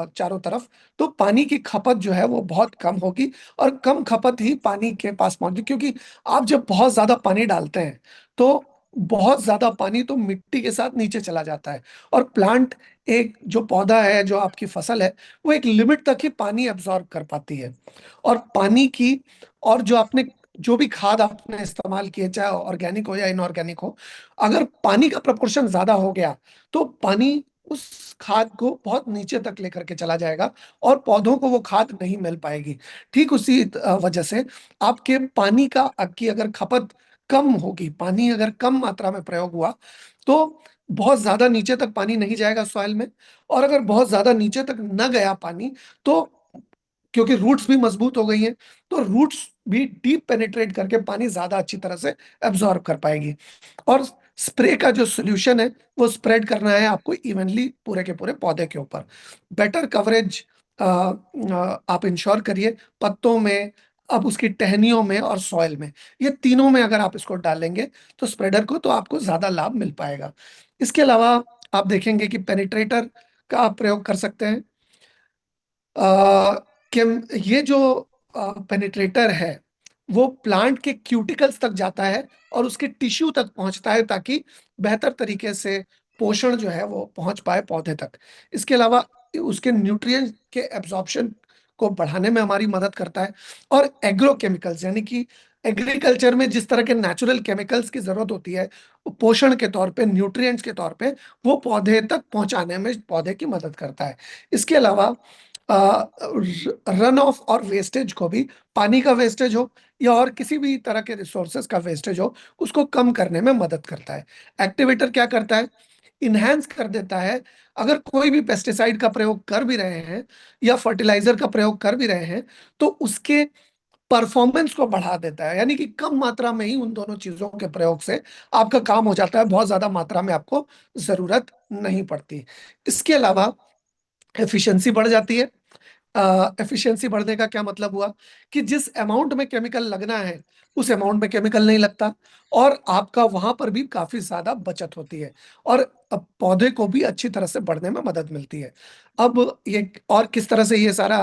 चारों तरफ, तो पानी की खपत जो है वो बहुत कम होगी, और कम खपत ही पानी के पास पहुंचेगी। क्योंकि आप जब बहुत ज्यादा पानी डालते हैं तो बहुत ज्यादा पानी तो मिट्टी के साथ नीचे चला जाता है, और प्लांट, एक जो पौधा है, जो आपकी फसल है, वो एक लिमिट तक ही पानी एब्जॉर्ब कर पाती है। और पानी की, और जो आपने, जो भी खाद आपने इस्तेमाल किए, चाहे ऑर्गेनिक हो या इनऑर्गेनिक हो, अगर पानी का प्रपोर्शन ज्यादा हो गया तो पानी उस खाद को बहुत नीचे तक लेकर के चला जाएगा और पौधों को वो खाद नहीं मिल पाएगी। ठीक उसी वजह से आपके पानी की अगर खपत कम होगी, पानी अगर कम मात्रा में प्रयोग हुआ तो बहुत ज्यादा नीचे तक पानी नहीं जाएगा सॉइल में। और अगर बहुत ज्यादा नीचे तक न गया पानी तो, क्योंकि रूट्स भी मजबूत हो गई हैं, तो रूट्स भी डीप पेनिट्रेट करके पानी ज्यादा अच्छी तरह से एब्जॉर्ब कर पाएगी। और स्प्रे का जो सोल्यूशन है वो स्प्रेड करना है आपको इवनली पूरे के पूरे पौधे के ऊपर। बेटर कवरेज आप इंश्योर करिए पत्तों में, अब उसकी टहनियों में और सॉइल में, ये तीनों में अगर आप इसको डालेंगे तो स्प्रेडर को, तो आपको ज्यादा लाभ मिल पाएगा। इसके अलावा आप देखेंगे कि पेनिट्रेटर का आप प्रयोग कर सकते हैं। कि ये जो पेनिट्रेटर है वो प्लांट के क्यूटिकल्स तक जाता है और उसके टिश्यू तक पहुंचता है, ताकि बेहतर तरीके से पोषण जो है वो पहुंच पाए पौधे तक। इसके अलावा उसके न्यूट्रिएंट के एब्जॉर्प्शन को बढ़ाने में हमारी मदद करता है। और एग्रो केमिकल्स, यानी कि एग्रीकल्चर में जिस तरह के नेचुरल केमिकल्स की जरूरत होती है पोषण के तौर पे, न्यूट्रिएंट्स के तौर पे, वो पौधे तक पहुंचाने में पौधे की मदद करता है। इसके अलावा रन ऑफ और वेस्टेज को भी, पानी का वेस्टेज हो या और किसी भी तरह के रिसोर्सेज का वेस्टेज हो, उसको कम करने में मदद करता है। एक्टिवेटर क्या करता है, इनहेंस कर देता है। अगर कोई भी पेस्टिसाइड का प्रयोग कर भी रहे हैं या फर्टिलाइजर का प्रयोग कर भी रहे हैं तो उसके परफॉर्मेंस को बढ़ा देता है। यानी कि कम मात्रा में ही उन दोनों चीजों के प्रयोग से आपका काम हो जाता है, बहुत ज्यादा मात्रा में आपको जरूरत नहीं पड़ती। इसके अलावा एफिशिएंसी बढ़ जाती है। एफिशिएंसी बढ़ने का क्या मतलब हुआ कि जिस अमाउंट में केमिकल लगना है उस अमाउंट में केमिकल नहीं लगता, और आपका वहां पर भी काफी ज्यादा बचत होती है, और अब पौधे को भी अच्छी तरह से बढ़ने में मदद मिलती है। अब ये और किस तरह से ये सारा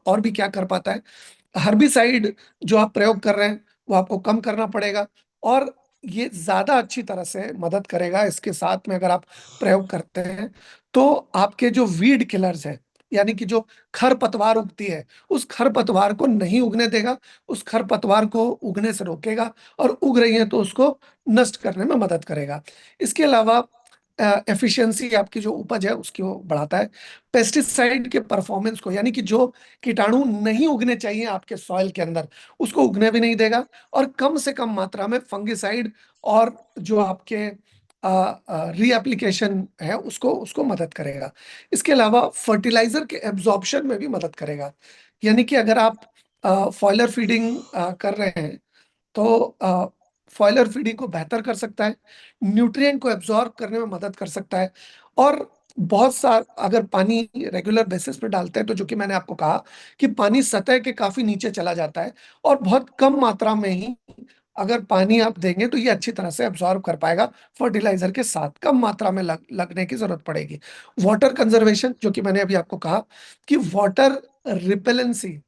और भी क्या कर पाता है, हर्बिसाइड जो आप प्रयोग कर रहे हैं वो आपको कम करना पड़ेगा, और ये ज्यादा अच्छी तरह से मदद करेगा। इसके साथ में अगर आप प्रयोग करते हैं तो आपके जो वीड किलर्स है, यानी कि जो खरपतवार उगती है, उस खरपतवार को नहीं उगने देगा, उस खरपतवार को उगने से रोकेगा, और उग रही है तो उसको नष्ट करने में मदद करेगा। इसके अलावा एफिशिएंसी, आपकी जो उपज है उसकी वो बढ़ाता है। पेस्टिसाइड के परफॉर्मेंस को, यानी कि जो कीटाणु नहीं उगने चाहिए आपके सॉइल के अंदर, उसको उगने भी नहीं देगा, और कम से कम मात्रा में फंगिसाइड और जो आपके रीएप्लिकेशन है उसको उसको मदद करेगा। इसके अलावा फर्टिलाइजर के एब्जॉर्प्शन में भी मदद करेगा। यानी कि अगर आप फॉयलर फीडिंग कर रहे हैं तो फॉयलर फीडिंग को बेहतर कर सकता है, न्यूट्रिएंट को एब्जॉर्ब करने में मदद कर सकता है। और बहुत सार अगर पानी रेगुलर बेसिस पे डालते हैं तो, जो कि मैंने आपको कहा कि पानी सतह के काफी नीचे चला जाता है, और बहुत कम मात्रा में ही अगर पानी आप देंगे तो ये अच्छी तरह से एब्जॉर्ब कर पाएगा। फर्टिलाइजर के साथ कम मात्रा में लगने की जरूरत पड़ेगी। वाटर कंजर्वेशन, जो कि मैंने अभी आपको कहा कि वाटर रिपेलेंसी,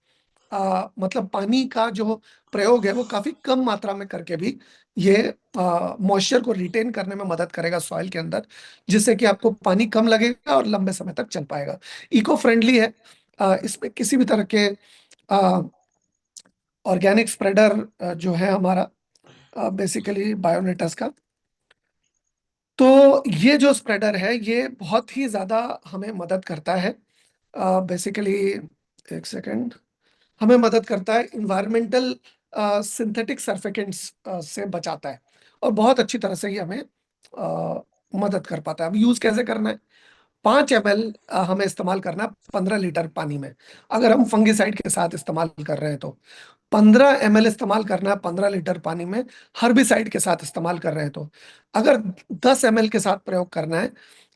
मतलब पानी का जो प्रयोग है वो काफी कम मात्रा में करके भी ये मॉइस्चर को रिटेन करने में मदद करेगा सॉइल के अंदर, जिससे कि आपको पानी कम लगेगा और लंबे समय तक चल पाएगा। इको फ्रेंडली है। इसमें किसी भी तरह के ऑर्गेनिक स्प्रेडर जो है हमारा, बेसिकली बायोनेटस का, तो ये जो स्प्रेडर है ये बहुत ही ज्यादा हमें मदद करता है। बेसिकली, एक सेकेंड, हमें मदद करता है इन्वायरमेंटल सिंथेटिक सर्फिकेंट्स से बचाता है, और बहुत अच्छी तरह से ये हमें मदद कर पाता है। अब यूज कैसे करना है? 5 ml हमें इस्तेमाल करना है 15 लीटर पानी में। अगर हम फंगिसाइड के साथ इस्तेमाल कर रहे हैं तो 15 ml इस्तेमाल करना है 15 लीटर पानी में। हर्बिसाइड के साथ इस्तेमाल कर रहे हैं तो अगर 10 ml के साथ प्रयोग करना है,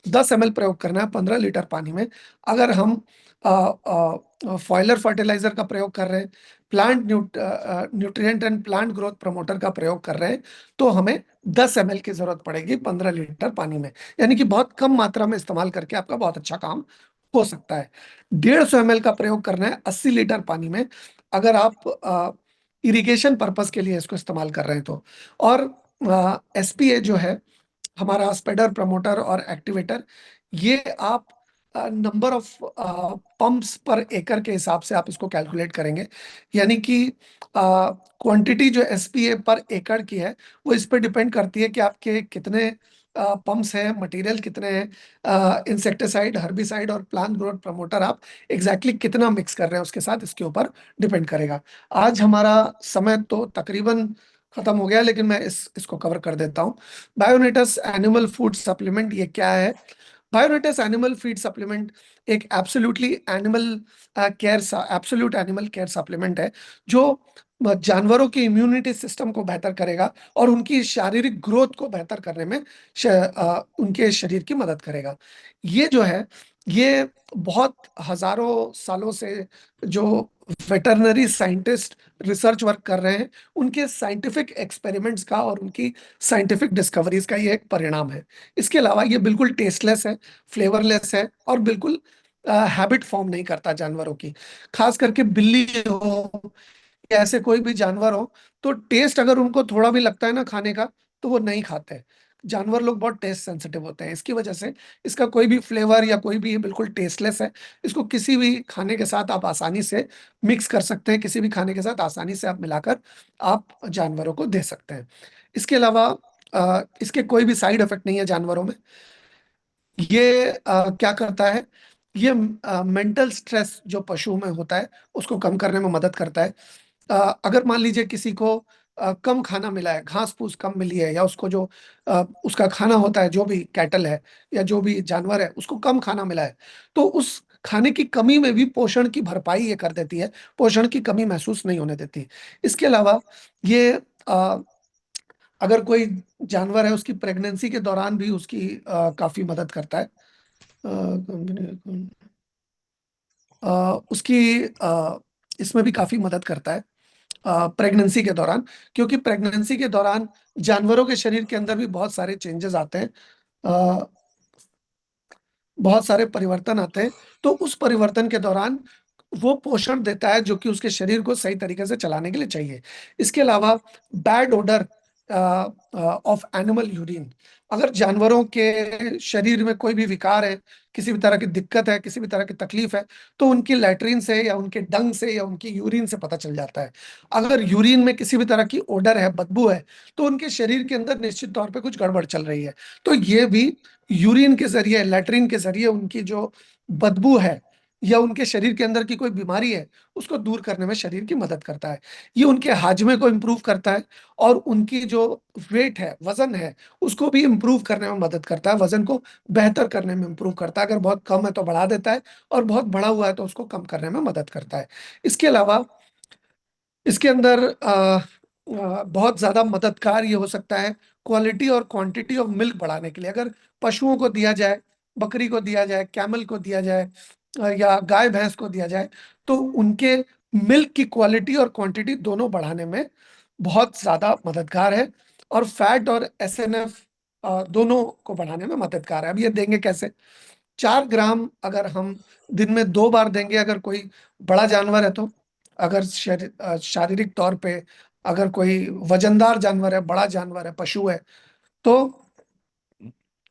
10 ml प्रयोग करना है 15 लीटर पानी में। अगर हम फॉयलर फर्टिलाइजर का प्रयोग कर रहे हैं, plant nutrient and plant growth promoter का प्रयोग कर रहे हैं, तो हमें 10 ml की जरूरत पड़ेगी 15 लीटर पानी में। यानी कि बहुत कम मात्रा में इस्तेमाल करके आपका बहुत अच्छा काम हो सकता है। 150 ml का प्रयोग करना है 80 लीटर पानी में, अगर आप इरिगेशन पर्पस के लिए इसको इस्तेमाल कर रहे हैं तो। और एसपीए जो है हमारा, स्प्रेडर प्रमोटर और एक्टिवेटर, ये आप नंबर ऑफ पंप्स पर एकड़ के हिसाब से आप इसको कैलकुलेट करेंगे। यानी कि क्वांटिटी जो एसपीए पर एकड़ की है वो इस पर डिपेंड करती है कि आपके कितने पंप्स हैं, मटेरियल कितने हैं, इंसेक्टिसाइड, हर्बिसाइड और प्लांट ग्रोथ प्रमोटर आप एग्जैक्टली कितना मिक्स कर रहे हैं उसके साथ, इसके ऊपर डिपेंड करेगा। आज हमारा समय तो तकरीबन खत्म हो गया, लेकिन मैं इसको कवर कर देता हूँ। बायोनेटस एनिमल फूड सप्लीमेंट, ये क्या है? बायोनेटस एनिमल फीड सप्लीमेंट एक एब्सोल्यूट एनिमल केयर सप्लीमेंट है, जो जानवरों की इम्यूनिटी सिस्टम को बेहतर करेगा और उनकी शारीरिक ग्रोथ को बेहतर करने में उनके शरीर की मदद करेगा। ये जो है, ये बहुत हजारों सालों से जो वेटरनरी साइंटिस्ट रिसर्च वर्क कर रहे हैं, उनके साइंटिफिक एक्सपेरिमेंट्स का और उनकी साइंटिफिक डिस्कवरीज का ये एक परिणाम है। इसके अलावा ये बिल्कुल टेस्टलेस है, फ्लेवरलेस है, और बिल्कुल हैबिट फॉर्म नहीं करता जानवरों की। खास करके बिल्ली हो या ऐसे कोई भी जानवर हो, तो टेस्ट अगर उनको थोड़ा भी लगता है ना खाने का, तो वो नहीं खाते। जानवर लोग बहुत टेस्ट सेंसिटिव होते हैं, इसकी वजह से इसका कोई भी फ्लेवर या कोई भी, ये बिल्कुल टेस्टलेस है। इसको किसी भी खाने के साथ आप आसानी से मिक्स कर सकते हैं, किसी भी खाने के साथ आसानी से आप मिलाकर आप जानवरों को दे सकते हैं। इसके अलावा इसके कोई भी साइड इफेक्ट नहीं है जानवरों में। ये क्या करता है? ये मेंटल स्ट्रेस जो पशु में होता है उसको कम करने में मदद करता है। अगर मान लीजिए किसी को कम खाना मिला है, घास फूस कम मिली है, या उसको जो उसका खाना होता है, जो भी कैटल है या जो भी जानवर है उसको कम खाना मिला है, तो उस खाने की कमी में भी पोषण की भरपाई ये कर देती है, पोषण की कमी महसूस नहीं होने देती। इसके अलावा ये अगर कोई जानवर है उसकी प्रेगनेंसी के दौरान भी उसकी काफी मदद करता है। उसकी इसमें भी काफी मदद करता है प्रेगनेंसी के दौरान, क्योंकि प्रेगनेंसी के दौरान जानवरों के शरीर के अंदर भी बहुत सारे चेंजेस आते हैं, अ, बहुत सारे परिवर्तन आते हैं। तो उस परिवर्तन के दौरान वो पोषण देता है जो कि उसके शरीर को सही तरीके से चलाने के लिए चाहिए। इसके अलावा bad odour of animal urine, अगर जानवरों के शरीर में कोई भी विकार है, किसी भी तरह की दिक्कत है, किसी भी तरह की तकलीफ है, तो उनकी लैट्रिन से या उनके डंग से या उनकी यूरिन से पता चल जाता है। अगर यूरिन में किसी भी तरह की ओडर है, बदबू है, तो उनके शरीर के अंदर निश्चित तौर पे कुछ गड़बड़ चल रही है। तो ये भी यूरिन के जरिए, लैट्रिन के जरिए उनकी जो बदबू है या उनके शरीर के अंदर की कोई बीमारी है, उसको दूर करने में शरीर की मदद करता है। ये उनके हाजमे को इम्प्रूव करता है और उनकी जो वेट है, वजन है, उसको भी इम्प्रूव करने में मदद करता है, वजन को बेहतर करने में इम्प्रूव करता है। अगर बहुत कम है तो बढ़ा देता है, और बहुत बढ़ा हुआ है तो उसको कम करने में मदद करता है। इसके अलावा इसके अंदर बहुत ज्यादा मददगार ये हो सकता है क्वालिटी और क्वांटिटी ऑफ मिल्क बढ़ाने के लिए। अगर पशुओं को दिया जाए, बकरी को दिया जाए, कैमल को दिया जाए, या गाय भैंस को दिया जाए, तो उनके मिल्क की क्वालिटी और क्वांटिटी दोनों बढ़ाने में बहुत ज्यादा मददगार है। और फैट और एसएनएफ दोनों को बढ़ाने में मददगार है। अब ये देंगे कैसे? 4 ग्राम अगर हम दिन में 2 बार देंगे, अगर कोई बड़ा जानवर है तो, अगर शारीरिक तौर पे अगर कोई वजनदार जानवर है, बड़ा जानवर है, पशु है, तो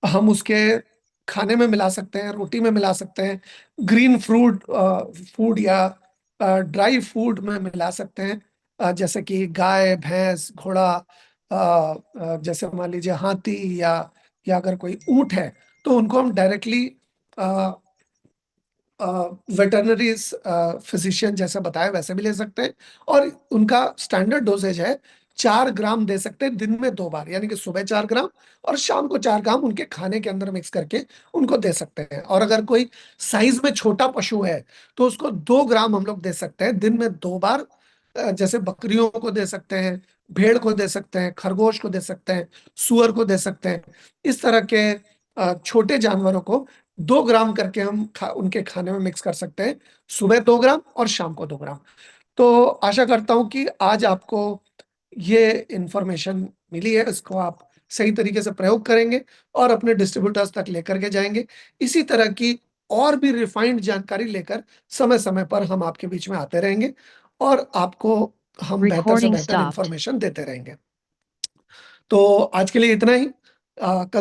हम उसके खाने में मिला सकते हैं, रोटी में मिला सकते हैं, ग्रीन फ्रूट फूड या ड्राई फूड में मिला सकते हैं। जैसे कि गाय, भैंस, घोड़ा, जैसे मान लीजिए हाथी, या अगर कोई ऊंट है, तो उनको हम डायरेक्टली वेटरनरी फिजिशियन जैसा बताया वैसे भी ले सकते हैं। और उनका स्टैंडर्ड डोजेज है 4 ग्राम दे सकते हैं दिन में 2 बार, यानी कि सुबह 4 ग्राम और शाम को 4 ग्राम उनके खाने के अंदर मिक्स करके उनको दे सकते हैं। और अगर कोई साइज में छोटा पशु है तो उसको 2 ग्राम हम लोग दे सकते हैं दिन में 2 बार। जैसे बकरियों को दे सकते हैं, भेड़ को दे सकते हैं, खरगोश को दे सकते हैं, सुअर को दे सकते हैं। इस तरह के छोटे जानवरों को 2 ग्राम करके हम उनके खाने में मिक्स कर सकते हैं, सुबह 2 ग्राम और शाम को 2 ग्राम। तो आशा करता हूं कि आज आपको ये इंफॉर्मेशन मिली है, इसको आप सही तरीके से प्रयोग करेंगे और अपने डिस्ट्रीब्यूटर्स तक लेकर के जाएंगे। इसी तरह की और भी रिफाइंड जानकारी लेकर समय समय पर हम आपके बीच में आते रहेंगे और आपको हम बेहतर से Recording बेहतर stopped. इंफॉर्मेशन देते रहेंगे। तो आज के लिए इतना ही। कल